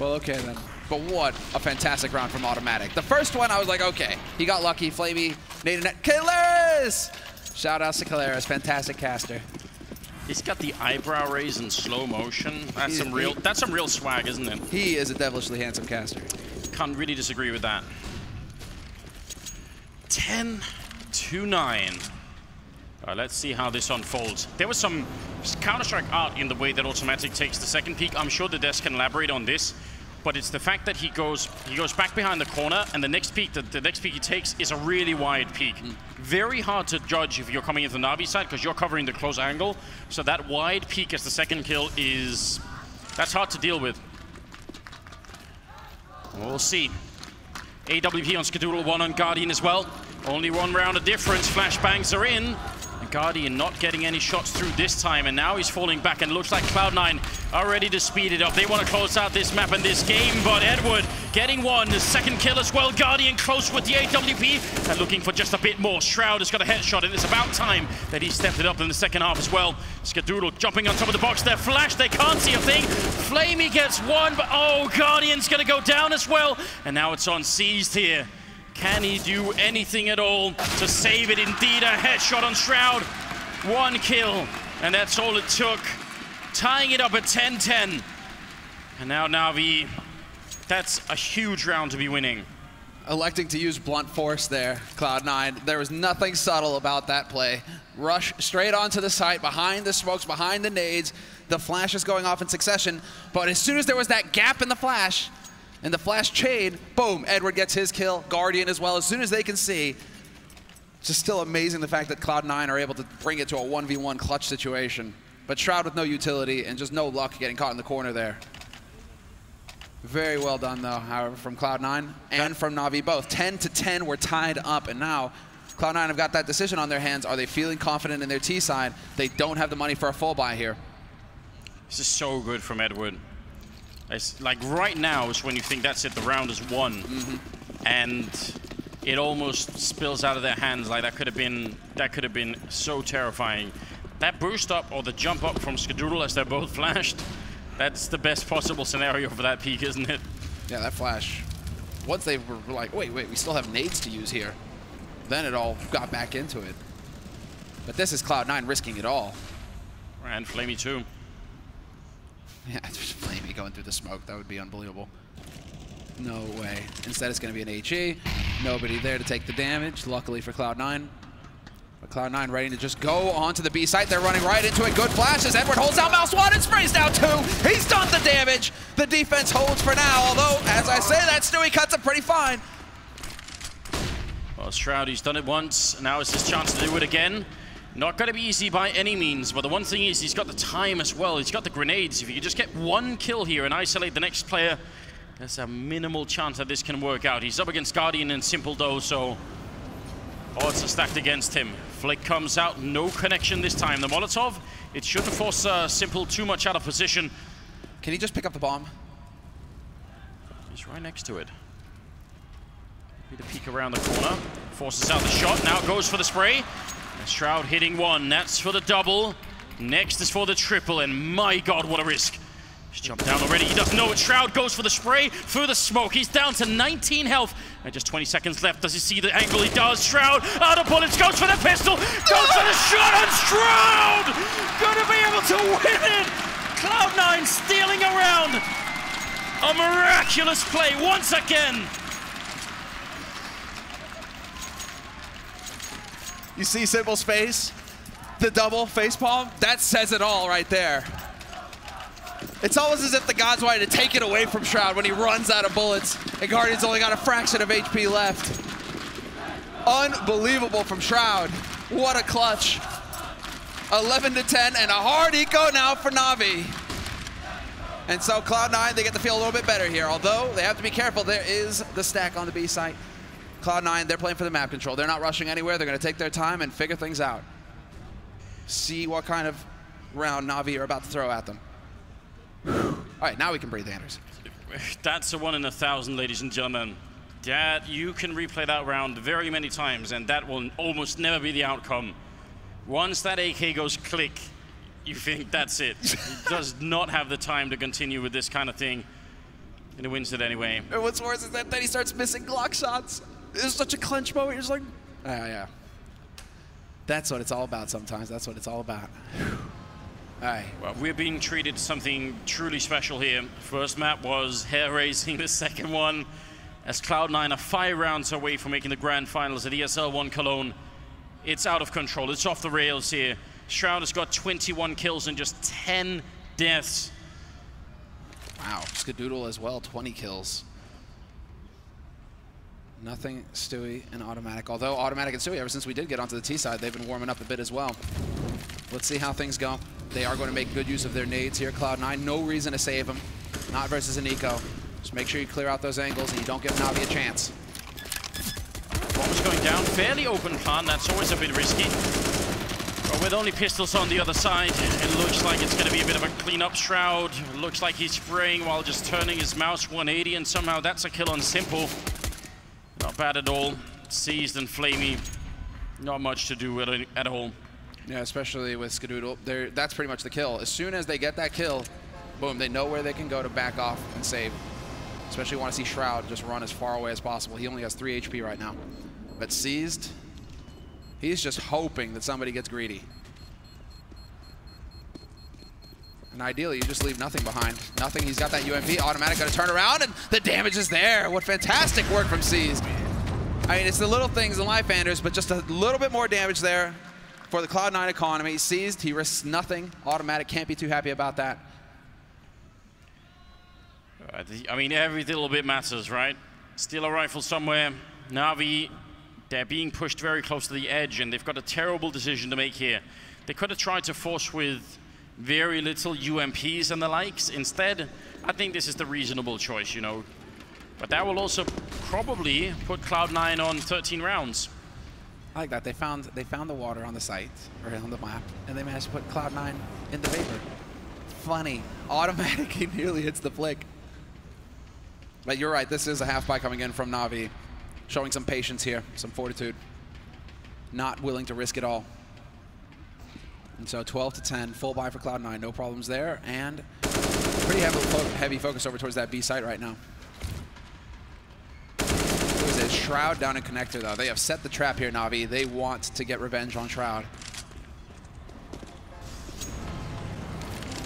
Well, okay then. But what a fantastic round from Automatic. The first one, I was like, okay, he got lucky. Flamey, Nate and Kaleris! Shout outs to Kaleris, fantastic caster. He's got the eyebrow raise in slow motion. That's some real swag, isn't it? He is a devilishly handsome caster. Can't really disagree with that. 10-9. Let's see how this unfolds. There was some Counter-Strike art in the way that Automatic takes the second peek. I'm sure the desk can elaborate on this, but it's the fact that he goes back behind the corner, and the next peek he takes is a really wide peek. Very hard to judge if you're coming into the NaVi side because you're covering the close angle. So that wide peek as the second kill that's hard to deal with. We'll see. AWP on Skadoodle, 1 on Guardian as well. Only 1 round of difference. Flashbangs are in. And Guardian not getting any shots through this time, and now he's falling back, and looks like Cloud9 are ready to speed it up. They want to close out this map and this game, but Edward getting 1. The second kill as well. Guardian close with the AWP. They're looking for just a bit more. Shroud has got a headshot, and it's about time that he stepped it up in the second half as well. Skadoodle jumping on top of the box there. Flash, they can't see a thing. Flamey gets 1, but oh, Guardian's going to go down as well. And now it's on Seized here. Can he do anything at all to save it? Indeed, a headshot on Shroud. 1 kill, and that's all it took. Tying it up at 10-10. And now NaVi, that's a huge round to be winning. Electing to use blunt force there, Cloud9. There was nothing subtle about that play. Rush straight onto the site, behind the smokes, behind the nades. The flash is going off in succession, but as soon as there was that gap in the flash chain, boom, Edward gets his kill, Guardian as well, as soon as they can see. It's just still amazing the fact that Cloud9 are able to bring it to a 1v1 clutch situation. But Shroud with no utility and just no luck getting caught in the corner there. Very well done though, however, from Cloud9 and from NaVi both. 10-10, we're tied up, and now Cloud9 have got that decision on their hands. Are they feeling confident in their T side? They don't have the money for a full buy here. This is so good from Edward. It's like right now is when you think that's it, the round is won. And it almost spills out of their hands. Like that could have been so terrifying. That boost up or the jump up from Skadoodle as they're both flashed, that's the best possible scenario for that peak, isn't it? Yeah, that flash. Once they were like, wait, we still have nades to use here. Then it all got back into it. But this is Cloud9 risking it all. And Flamey too. Yeah, there's Flamey going through the smoke. That would be unbelievable. No way. Instead, it's going to be an HE. Nobody there to take the damage, luckily for Cloud9. But Cloud9 ready to just go onto the B site. They're running right into it. Good flashes. Edward holds out mouse 1 and sprays down 2. He's done the damage. The defense holds for now, although, as I say, that Stewie cuts it pretty fine. Well, Shroud, he's done it once. Now it's his chance to do it again. Not going to be easy by any means, but the one thing is he's got the time as well. He's got the grenades. If you could just get 1 kill here and isolate the next player, there's a minimal chance that this can work out. He's up against Guardian and Simple though, so odds are stacked against him. Flick comes out, no connection this time. The Molotov, it shouldn't force Simple too much out of position. Can he just pick up the bomb? He's right next to it. Maybe the peek around the corner. Forces out the shot, now goes for the spray. And Shroud hitting 1, that's for the double. Next is for the triple, and my God, what a risk. He's jumped down already, he doesn't know it. Shroud goes for the spray, through the smoke. He's down to 19 health. And just 20 seconds left. Does he see the angle? He does. Shroud out of bullets, goes for the pistol, goes for the shot, and Shroud gonna be able to win it. Cloud9 stealing around. A miraculous play once again. You see Simple's face? The double facepalm? That says it all right there. It's almost as if the gods wanted to take it away from Shroud when he runs out of bullets and Guardian's only got a fraction of HP left. Unbelievable from Shroud. What a clutch. 11-10 and a hard eco now for NaVi. And so Cloud9, they get to feel a little bit better here, although they have to be careful. There is the stack on the B site. Cloud9, they're playing for the map control. They're not rushing anywhere. They're going to take their time and figure things out. See what kind of round NaVi are about to throw at them. All right, now we can breathe, Anders. That's a 1 in 1,000, ladies and gentlemen. That you can replay that round very many times, and that will almost never be the outcome. Once that AK goes click, you think that's it. He does not have the time to continue with this kind of thing, and he wins it anyway. And what's worse is that then he starts missing Glock shots. It's such a clinch moment. You're just like, yeah. That's what it's all about sometimes. That's what it's all about. All right. Well, we're being treated to something truly special here. First map was hair-raising. The second one, as Cloud9 are 5 rounds away from making the grand finals at ESL 1 Cologne. It's out of control. It's off the rails here. Shroud has got 21 kills and just 10 deaths. Wow, Skadoodle as well, 20 kills. Nothing Stewie and Automatic. Although Automatic and Stewie, ever since we did get onto the T side, they've been warming up a bit as well. Let's see how things go. They are going to make good use of their nades here. Cloud9, no reason to save them. Not versus an eco. Just make sure you clear out those angles and you don't give NaVi a chance. Bomb's going down, fairly open plan. That's always a bit risky. But with only pistols on the other side, it looks like it's going to be a bit of a clean-up. Shroud. Looks like he's spraying while just turning his mouse 180, and somehow that's a kill on Simple. Not bad at all. Seized and Flamey. Not much to do at all. Yeah, especially with Skadoodle. That's pretty much the kill. As soon as they get that kill, boom, they know where they can go to back off and save. Especially want to see Shroud just run as far away as possible. He only has 3 HP right now. But Seized, he's just hoping that somebody gets greedy. And ideally, you just leave nothing behind. Nothing. He's got that UMP. Automatic going to turn around, and the damage is there. What fantastic work from Seized. I mean, it's the little things in Life Anders, but just a little bit more damage there for the Cloud9 economy. Seized, he risks nothing. Automatic can't be too happy about that. I mean, every little bit matters, right? Steal a rifle somewhere. NaVi, they're being pushed very close to the edge, and they've got a terrible decision to make here. They could have tried to force with very little UMPs and the likes. Instead, I think this is the reasonable choice, you know. But that will also probably put Cloud9 on 13 rounds. I like that. They found the water on the site, or on the map, and they managed to put Cloud9 in the vapor. Funny. Automatic, he nearly hits the flick. But you're right, this is a half buy coming in from NaVi. Showing some patience here, some fortitude. Not willing to risk it all. And so 12 to 10, full buy for Cloud9, no problems there. And pretty heavy focus over towards that B site right now. There's a Shroud down in connector though. They have set the trap here, NaVi. They want to get revenge on Shroud.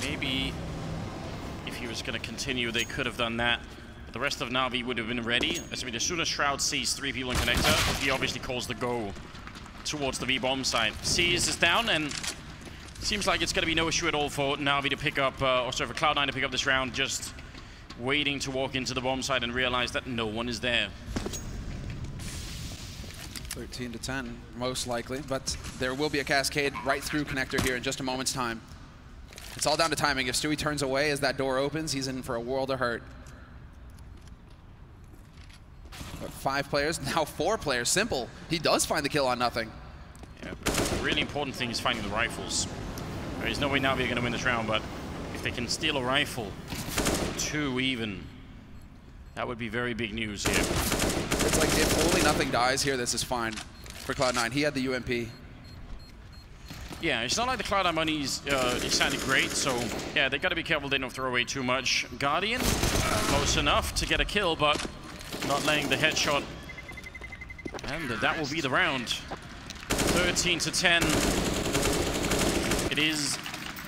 Maybe if he was going to continue, they could have done that. The rest of NaVi would have been ready. As soon as Shroud sees 3 people in connector, he obviously calls the go towards the V-bomb side. Sees is down, and seems like it's going to be no issue at all for NaVi to pick up, or sorry, for Cloud9 to pick up this round, just waiting to walk into the bomb side and realize that no one is there. 13 to 10, most likely, but there will be a cascade right through connector here in just a moment's time. It's all down to timing. If Stewie turns away as that door opens, he's in for a world of hurt. But 5 players, now 4 players. Simple. He does find the kill on nothing. Yeah, but the really important thing is finding the rifles. There's no way NaVi are going to win this round, but if they can steal a rifle, 2 even, that would be very big news here. It's like if only nothing dies here, this is fine for Cloud9. He had the UMP. Yeah, it's not like the Cloud9 money is sounding great, so yeah, they got to be careful they don't throw away too much. Guardian, close enough to get a kill, but not letting the headshot. And that will be the round. 13 to 10. It is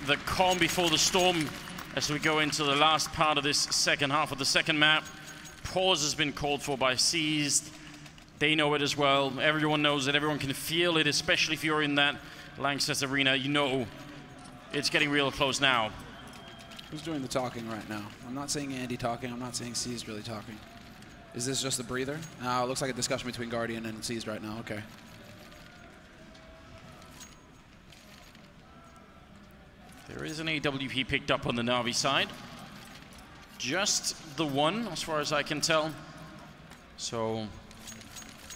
the calm before the storm as we go into the last part of this second half of the second map. Pause has been called for by Seized. They know it as well. Everyone knows it. Everyone can feel it, especially if you're in that Lanxess arena. You know it's getting real close now. Who's doing the talking right now? I'm not seeing Andy talking. I'm not seeing Seized really talking. Is this just a breather? No, it looks like a discussion between Guardian and Seized right now. Okay. There is an AWP picked up on the NaVi side. Just the one, as far as I can tell. So,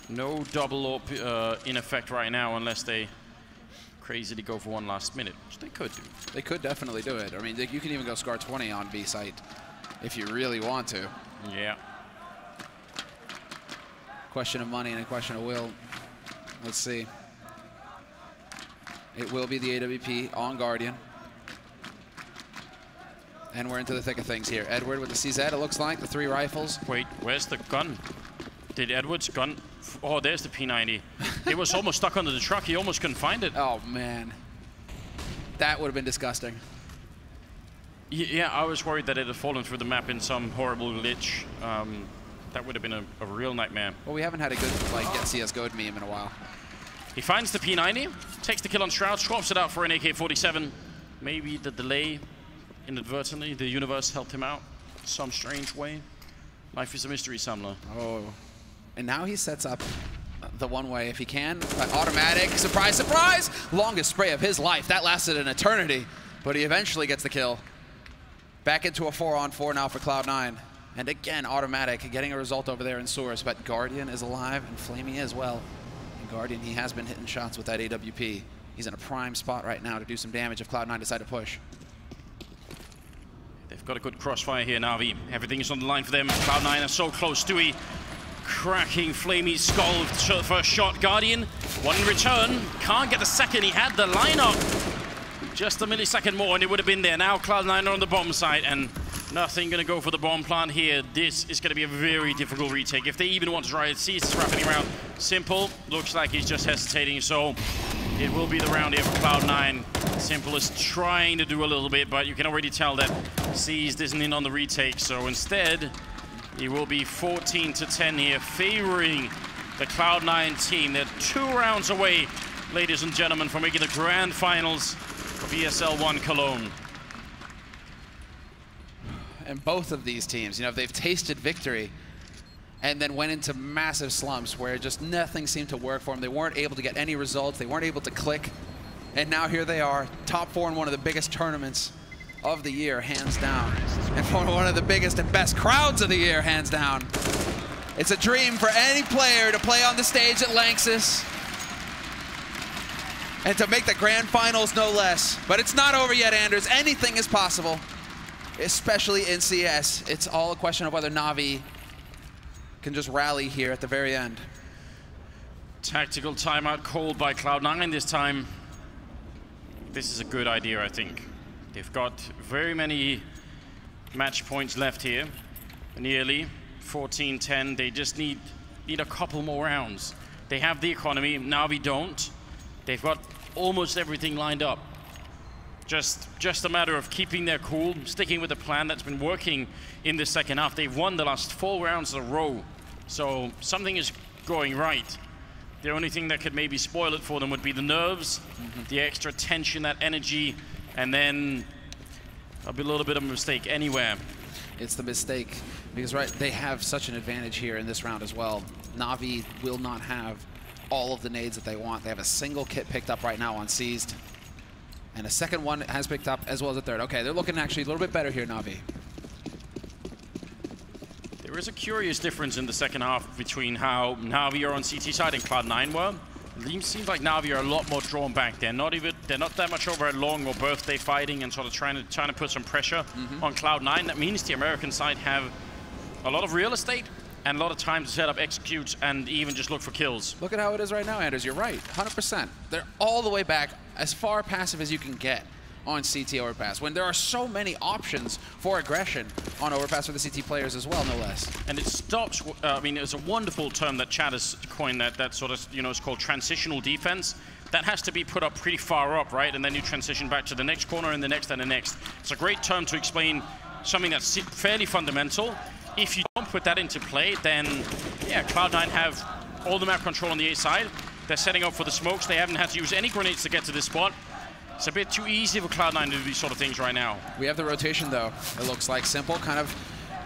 no double up in effect right now, unless they crazily go for one last minute, which they could do. They could definitely do it. I mean, you can even go Scar 20 on B site if you really want to. Yeah. Question of money and a question of will. Let's see. It will be the AWP on Guardian. And we're into the thick of things here. Edward with the CZ, it looks like, the 3 rifles. Wait, where's the gun? Did Edward's gun... Oh, there's the P90. It was almost stuck under the truck. He almost couldn't find it. Oh, man. That would have been disgusting. Yeah, I was worried that it had fallen through the map in some horrible glitch. That would have been a real nightmare. Well, we haven't had a good like get CSGO'd meme in a while. He finds the P90, takes the kill on Shroud, swaps it out for an AK-47. Maybe the delay, inadvertently, the universe helped him out some strange way. Life is a mystery, Sumler. Oh, and now he sets up the one way if he can. Automatic, surprise, surprise! Longest spray of his life. That lasted an eternity, but he eventually gets the kill. Back into a 4-on-4 now for Cloud9. And again, automatic, getting a result over there in Source, but Guardian is alive and Flamey as well. And Guardian, he has been hitting shots with that AWP. He's in a prime spot right now to do some damage if Cloud9 decide to push. They've got a good crossfire here, NaVi. Everything is on the line for them. Cloud9 are so close. Stewie cracking Flamey's skull with the first shot. Guardian, one in return. Can't get the second. He had the lineup. Just a millisecond more and it would have been there. Now Cloud9 are on the bomb site and nothing going to go for the bomb plant here. This is going to be a very difficult retake. If they even want to try it, sees this wrapping around. Simple, looks like he's just hesitating. So it will be the round here for Cloud9. Simple is trying to do a little bit, but you can already tell that Seized isn't in on the retake. So instead, it will be 14-10 here, favoring the Cloud9 team. They're 2 rounds away, ladies and gentlemen, from making the grand finals of ESL 1 Cologne. And both of these teams, you know, they've tasted victory and then went into massive slumps where just nothing seemed to work for them. They weren't able to get any results. They weren't able to click. And now here they are, top 4 in one of the biggest tournaments of the year, hands down. And for one of the biggest and best crowds of the year, hands down. It's a dream for any player to play on the stage at Lanxess and to make the grand finals, no less. But it's not over yet, Anders. Anything is possible, especially in CS. It's all a question of whether NaVi can just rally here at the very end. Tactical timeout called by Cloud9 this time. This is a good idea, I think. They've got very many match points left here. Nearly 14-10. They just need a couple more rounds. They have the economy. NaVi don't. They've got almost everything lined up. Just a matter of keeping their cool, sticking with the plan that's been working in the second half. They've won the last 4 rounds in a row. So something is going right. The only thing that could maybe spoil it for them would be the nerves, the extra tension, that energy, and then a little bit of a mistake anywhere. It's the mistake, because right, they have such an advantage here in this round as well. NaVi will not have all of the nades that they want. They have a single kit picked up right now on Seized, and a second one has picked up as well as a third. Okay, they're looking actually a little bit better here, NaVi. There is a curious difference in the second half between how NaVi are on CT side and Cloud9 were. It seems like NaVi are a lot more drawn back. They're not that much over at long or birthday fighting and sort of trying to put some pressure on Cloud9. That means the American side have a lot of real estate and a lot of time to set up, execute, and even just look for kills. Look at how it is right now, Anders. You're right, 100%. They're all the way back, as far passive as you can get on CT Overpass, when there are so many options for aggression on Overpass for the CT players as well, no less. And it stops, I mean, it's a wonderful term that Chad has coined that sort of, you know, it's called transitional defense. That has to be put up pretty far up, right? And then you transition back to the next corner and the next and the next. It's a great term to explain something that's fairly fundamental. If you don't put that into play, then, yeah, Cloud9 have all the map control on the A side. They're setting up for the smokes. They haven't had to use any grenades to get to this spot. It's a bit too easy for Cloud9 to do these sort of things right now. We have the rotation, though. It looks like Simple kind of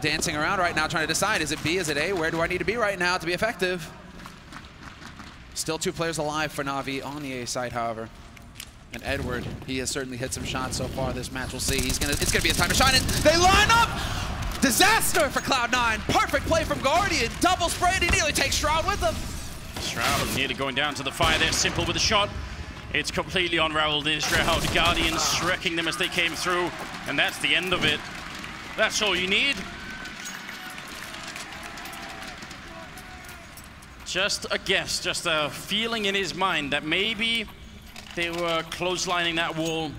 dancing around right now, trying to decide, is it B, is it A? Where do I need to be right now to be effective? Still 2 players alive for NaVi on the A side, however. And Edward, he has certainly hit some shots so far this match. We'll see. It's gonna be a time to shine, and they line up! Disaster for Cloud9. Perfect play from Guardian. Double spray, and he nearly takes Shroud with him. Shroud nearly going down to the fire there. Simple with a shot. It's completely unraveled in Shroud. Guardians wrecking them as they came through, and that's the end of it. That's all you need. Just a guess, just a feeling in his mind that maybe they were closelining that wall,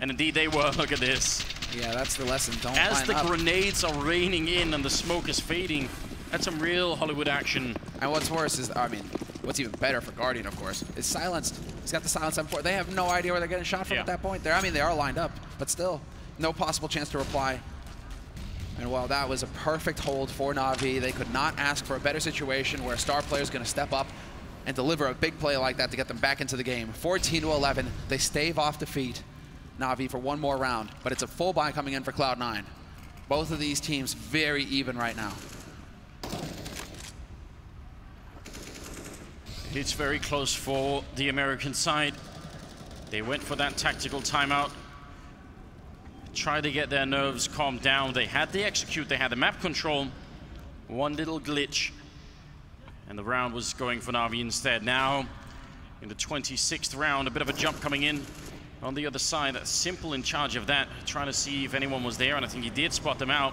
and indeed they were. Look at this. Yeah, that's the lesson. Don't line As the up. grenades are raining in and the smoke is fading, that's some real Hollywood action. And what's worse is, I mean, what's even better for Guardian, of course, is silenced. He's got the silence on 4. They have no idea where they're getting shot from at that point. I mean, they are lined up, but still, no possible chance to reply. And while that was a perfect hold for NaVi, they could not ask for a better situation where a star player is going to step up and deliver a big play like that to get them back into the game. 14-11, they stave off defeat NaVi for one more round, but it's a full buy coming in for Cloud9. Both of these teams very even right now. It's very close for the American side. They went for that tactical timeout. Try to get their nerves calmed down. They had the execute, they had the map control. One little glitch, and the round was going for NaVi instead. Now, in the 26th round, a bit of a jump coming in on the other side. That's Simple in charge of that, trying to see if anyone was there, and I think he did spot them out.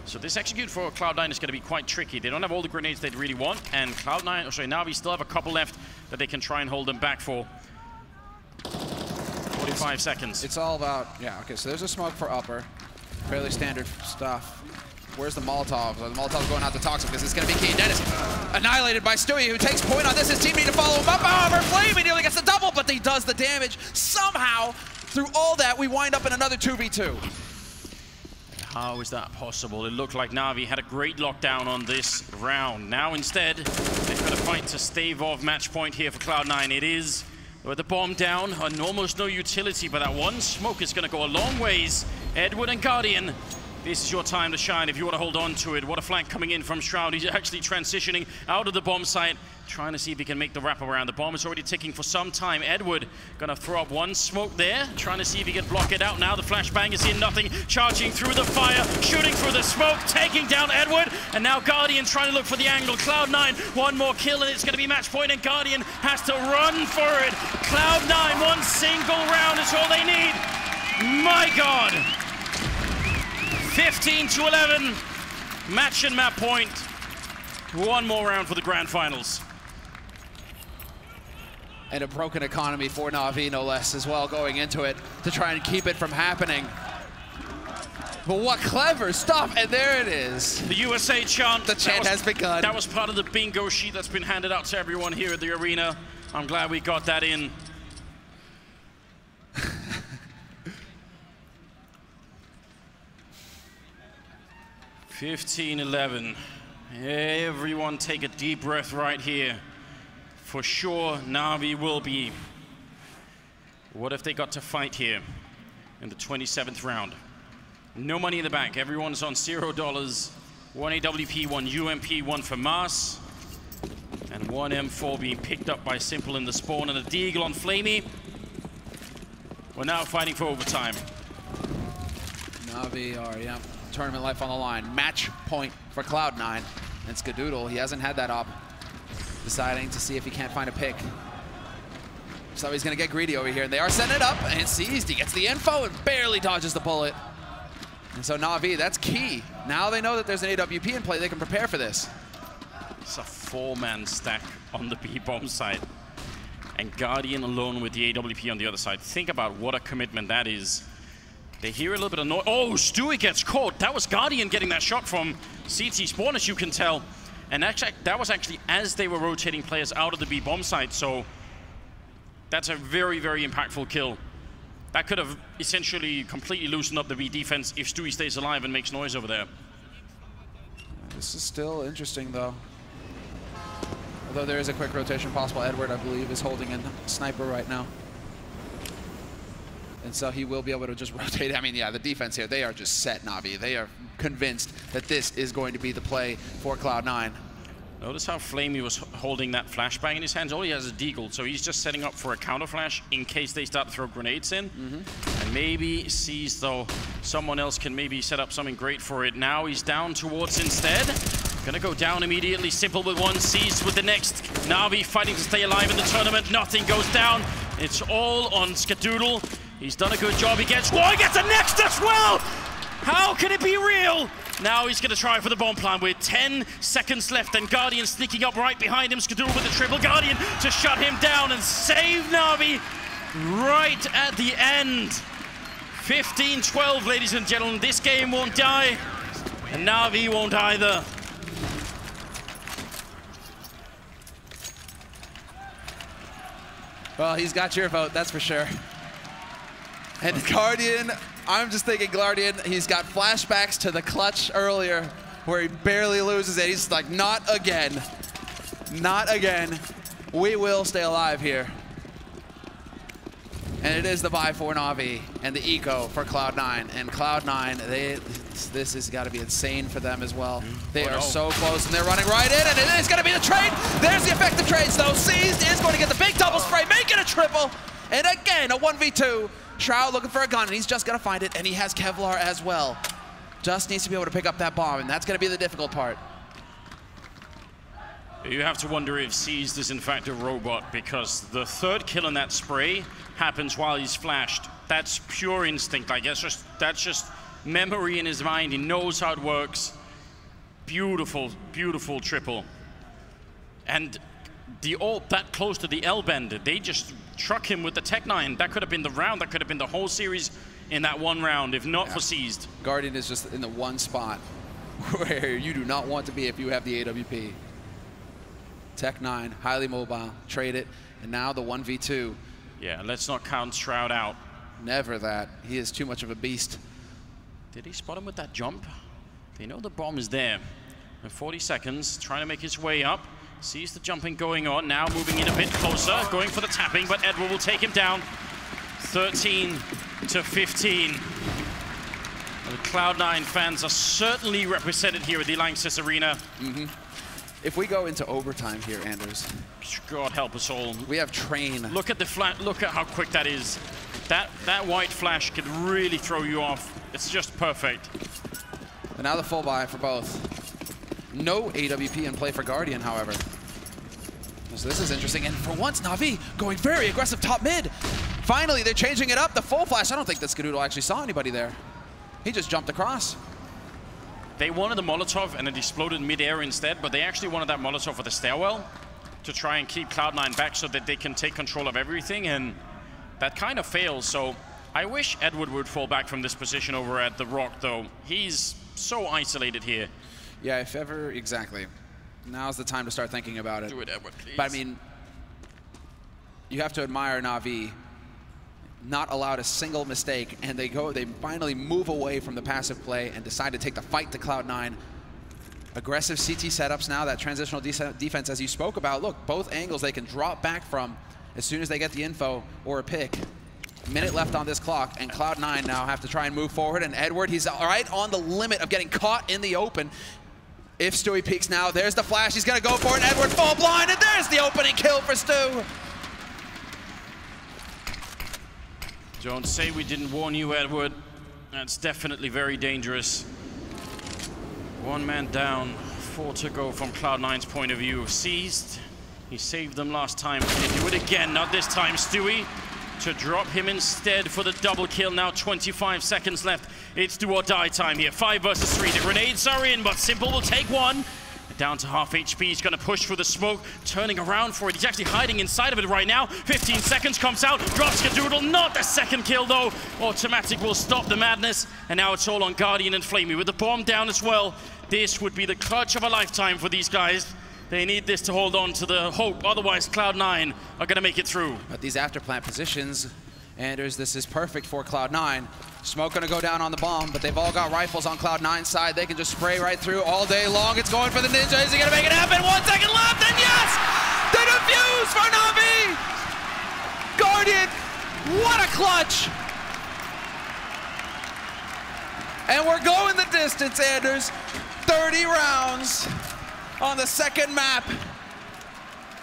So this execute for Cloud9 is going to be quite tricky. They don't have all the grenades they'd really want, and NaVi still have a couple left that they can try and hold them back for. 45 seconds. It's all about, yeah, okay, so there's a smoke for upper. Fairly standard stuff. Where's the Molotov? The Molotov's going out to Toxic because it's going to be key. Dennis annihilated by Stewie, who takes point on this. His team need to follow him up. However, Flame, he nearly gets the double, but he does the damage. Somehow, through all that, we wind up in another 2v2. How is that possible? It looked like NaVi had a great lockdown on this round. Now instead, they've got to fight to stave off match point here for Cloud9. It is with the bomb down and almost no utility, but that one smoke is going to go a long ways. Edward and Guardian, this is your time to shine if you want to hold on to it. What a flank coming in from Shroud. He's actually transitioning out of the bomb site, trying to see if he can make the wrap around. The bomb is already ticking for some time. Edward gonna throw up one smoke there, trying to see if he can block it out. Now the flashbang is in, nothing. Charging through the fire, shooting through the smoke, taking down Edward. And now Guardian trying to look for the angle. Cloud9, one more kill and it's gonna be match point, and Guardian has to run for it. Cloud9, one single round is all they need. My God. 15-11, match and map point. One more round for the grand finals. And a broken economy for NaVi, no less, as well, going into it to try and keep it from happening. But what clever stuff, and there it is. The USA chant. The chant has begun. That was part of the bingo sheet that's been handed out to everyone here at the arena. I'm glad we got that in. 15-11. Everyone take a deep breath right here. For sure, NaVi will be. What if they got to fight here in the 27th round? No money in the bank. Everyone's on $0. One AWP, one UMP, one for Mars. And one M4 being picked up by Simple in the spawn, and a Deagle on Flamey. We're now fighting for overtime. NaVi are, yeah, tournament life on the line. Match point for Cloud9. And Skadoodle, he hasn't had that up. Deciding to see if he can't find a pick. So he's gonna get greedy over here, and they are setting it up, and seized. He gets the info and barely dodges the bullet. And so NaVi, that's key. Now they know that there's an AWP in play, they can prepare for this. It's a four-man stack on the B-bomb side. And Guardian alone with the AWP on the other side. Think about what a commitment that is. They hear a little bit of noise. Oh, Stewie gets caught. That was Guardian getting that shot from CT spawn, as you can tell. And actually, that was actually as they were rotating players out of the B-bomb site. So that's a very, very impactful kill. That could have essentially completely loosened up the B defense if Stewie stays alive and makes noise over there. This is still interesting, though. Although there is a quick rotation possible. Edward, I believe, is holding in sniper right now. And so he will be able to just rotate. I mean, yeah, the defense here, they are just set, NaVi. They are convinced that this is going to be the play for Cloud9. Notice how Flamey was holding that flashbang in his hands. All he has is Deagle, so he's just setting up for a counter flash in case they start to throw grenades in. And maybe sees, though, someone else can maybe set up something great for it. Now he's down towards instead. Gonna go down immediately. Simple with one, seized with the next. NaVi fighting to stay alive in the tournament. Nothing goes down. It's all on Skadoodle. He's done a good job. He gets one, gets the next as well! How can it be real? Now he's gonna try for the bomb plant with 10 seconds left, and Guardian sneaking up right behind him. Skadoodle with the triple. Guardian to shut him down and save NaVi right at the end. 15-12, ladies and gentlemen. This game won't die, and NaVi won't either. Well, he's got your vote, that's for sure. And Guardian I'm just thinking Guardian, he's got flashbacks to the clutch earlier where he barely loses it. He's like, not again. Not again. We will stay alive here. And it is the buy for NaVi and the eco for Cloud9. And Cloud9, this has got to be insane for them as well. They are so close, and they're running right in, and it is going to be the trade. There's the effective trades, though. Seized is going to get the big double spray, make it a triple. And again, a 1v2. Shroud looking for a gun, and he's just going to find it, and he has Kevlar as well. Just needs to be able to pick up that bomb, and that's going to be the difficult part. You have to wonder if Seized is in fact a robot, because the third kill in that spray happens while he's flashed. That's pure instinct, I guess. That's just memory in his mind. He knows how it works. Beautiful, beautiful triple. And the ult that close to the L-bend, they just truck him with the Tech-9. That could have been the round. That could have been the whole series in that one round, if not for Seized. Guardian is just in the one spot where you do not want to be if you have the AWP. Tech-9, highly mobile, trade it, and now the 1v2. Yeah, let's not count Shroud out. Never that. He is too much of a beast. Did he spot him with that jump? They know the bomb is there. In 40 seconds, trying to make his way up. Sees the jumping going on, now moving in a bit closer, going for the tapping, but Edward will take him down. 13 to 15. The Cloud9 fans are certainly represented here at the Lanxess Arena. If we go into overtime here, Anders, God help us all. We have Train. Look at the flat. Look at how quick that is. That white flash could really throw you off. It's just perfect. And now the full buy for both. No AWP in play for Guardian, however. So this is interesting. And for once, NaVi going very aggressive top mid. Finally, they're changing it up. The full flash. I don't think that Skadoodle actually saw anybody there. He just jumped across. They wanted the Molotov and it exploded mid-air instead, but they actually wanted that Molotov for the stairwell to try and keep Cloud9 back so that they can take control of everything, and that kind of fails. So I wish Edward would fall back from this position over at the Rock, though. He's so isolated here. Yeah, if ever, exactly. Now's the time to start thinking about it. Do it, Edward, please. But I mean, you have to admire NaVi. Not allowed a single mistake, and they finally move away from the passive play and decide to take the fight to Cloud9. Aggressive CT setups now, that transitional defense as you spoke about. Look, both angles they can drop back from as soon as they get the info or a pick. Minute left on this clock, and Cloud9 now have to try and move forward, and Edward, he's right on the limit of getting caught in the open. If Stewie peeks now, there's the flash, he's gonna go for it, Edward full blind, and there's the opening kill for Stu. Don't say we didn't warn you, Edward. That's definitely very dangerous. One man down, 4 to go from Cloud9's point of view. Seized, he saved them last time. Can he do it again? Not this time, Stewie. To drop him instead for the double kill. Now 25 seconds left. It's do or die time here. 5 versus 3. The grenades are in, but Simple will take one. Down to half HP, he's gonna push through the smoke, turning around for it. He's actually hiding inside of it right now. 15 seconds, comes out, drops Skadoodle, not the second kill though. Automatic will stop the madness, and now it's all on Guardian and Flamey with the bomb down as well. This would be the clutch of a lifetime for these guys. They need this to hold on to the hope, otherwise Cloud9 are gonna make it through. But these after-plant positions, Anders, this is perfect for Cloud9. Smoke gonna go down on the bomb, but they've all got rifles on Cloud9's side. They can just spray right through all day long. It's going for the Ninja. Is he gonna make it happen? 1 second left, and yes! The defuse for NaVi! Guardian, what a clutch! And we're going the distance, Anders. 30 rounds on the second map.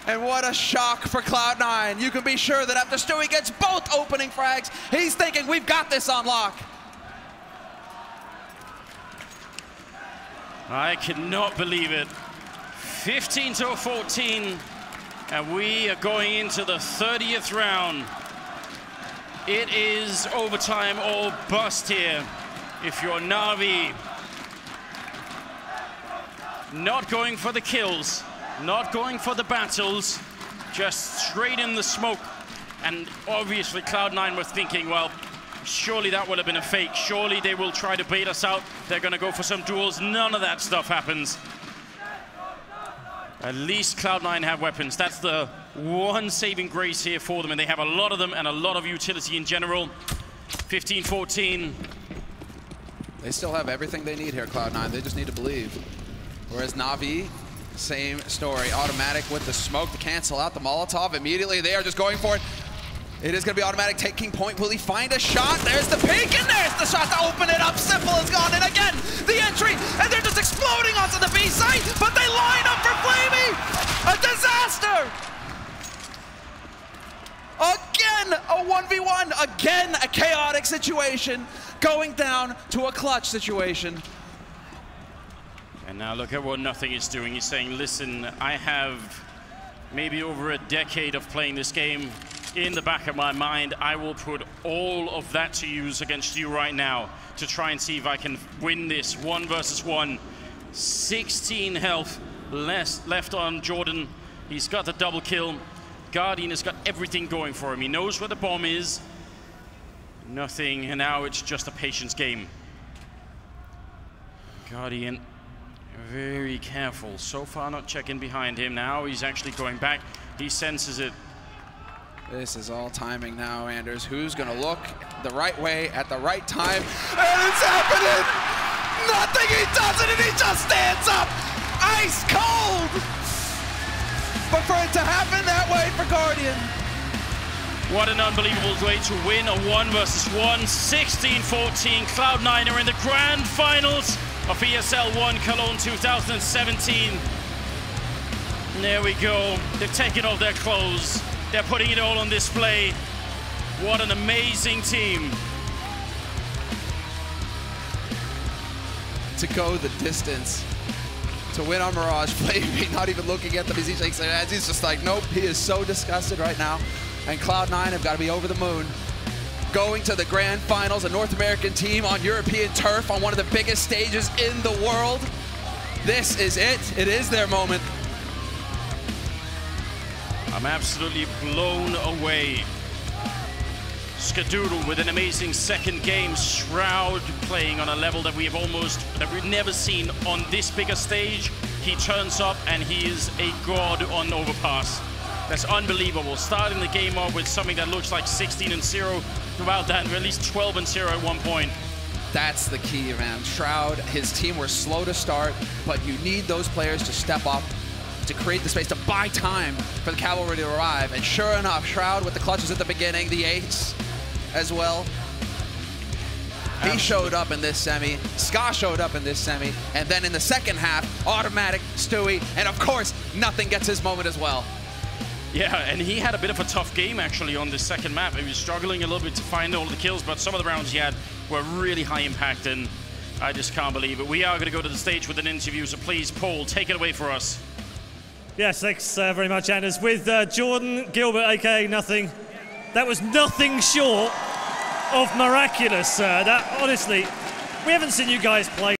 And what a shock for Cloud9. You can be sure that after Stewie gets both opening frags, he's thinking, we've got this on lock. I cannot believe it. 15 to 14, and we are going into the 30th round. It is overtime or bust here. If you're NaVi, not going for the kills, not going for the battles, just straight in the smoke. And obviously Cloud9 was thinking, well, surely that would have been a fake. Surely they will try to bait us out. They're gonna go for some duels. None of that stuff happens. At least Cloud9 have weapons. That's the one saving grace here for them, and they have a lot of them and a lot of utility in general. 15-14. They still have everything they need here, Cloud9. They just need to believe. Whereas NaVi, same story. Automatic with the smoke to cancel out the Molotov. Immediately, they are just going for it. It is going to be automatic taking point. Will he find a shot? There's the peek, and there's the shot to open it up. Simple is gone, and again, the entry, and they're just exploding onto the B site, but they line up for Flamey! A disaster! Again, a 1v1. Again, a chaotic situation, going down to a clutch situation. And now look at what Nothing is doing. He's saying, listen, I have maybe over a decade of playing this game in the back of my mind. I will put all of that to use against you right now to try and see if I can win this 1 versus 1. 16 health left on Jordan. He's got the double kill. Guardian has got everything going for him. He knows where the bomb is. Nothing, and now it's just a patience game. Guardian very careful. So far not checking behind him. Now he's actually going back. He senses it. This is all timing now, Anders. Who's going to look the right way at the right time? And it's happening! Nothing, he does it, and he just stands up! Ice cold! But for it to happen that way for Guardian. What an unbelievable way to win a 1 versus 1. 16-14. Cloud9 are in the grand finals of ESL 1 Cologne 2017. And there we go. They've taken off their clothes. They're putting it all on display. What an amazing team. To go the distance. To win on Mirage, Flamey not even looking at them as he shakes their hands. He's just like, nope, he is so disgusted right now. And Cloud9 have got to be over the moon. Going to the grand finals, a North American team on European turf on one of the biggest stages in the world. This is it. It is their moment. I'm absolutely blown away. Skadoodle with an amazing second game. Shroud playing on a level that we've never seen on this bigger stage. He turns up and he is a god on Overpass. That's unbelievable. Starting the game off with something that looks like 16-0 throughout that, and at least 12-0 at one point. That's the key, man. Shroud, his team were slow to start, but you need those players to step up, to create the space, to buy time for the cavalry to arrive. And sure enough, Shroud with the clutches at the beginning, the ace as well. He showed up in this semi, Ska showed up in this semi, and then in the second half, automatic, Stewie, and of course, Nothing gets his moment as well. Yeah, and he had a bit of a tough game actually on the second map. He was struggling a little bit to find all the kills, but some of the rounds he had were really high impact, and I just can't believe it. We are going to go to the stage with an interview, so please, Paul, take it away for us. Yes, thanks very much, Anders. With Jordan Gilbert, aka Nothing. That was nothing short of miraculous. That honestly, we haven't seen you guys play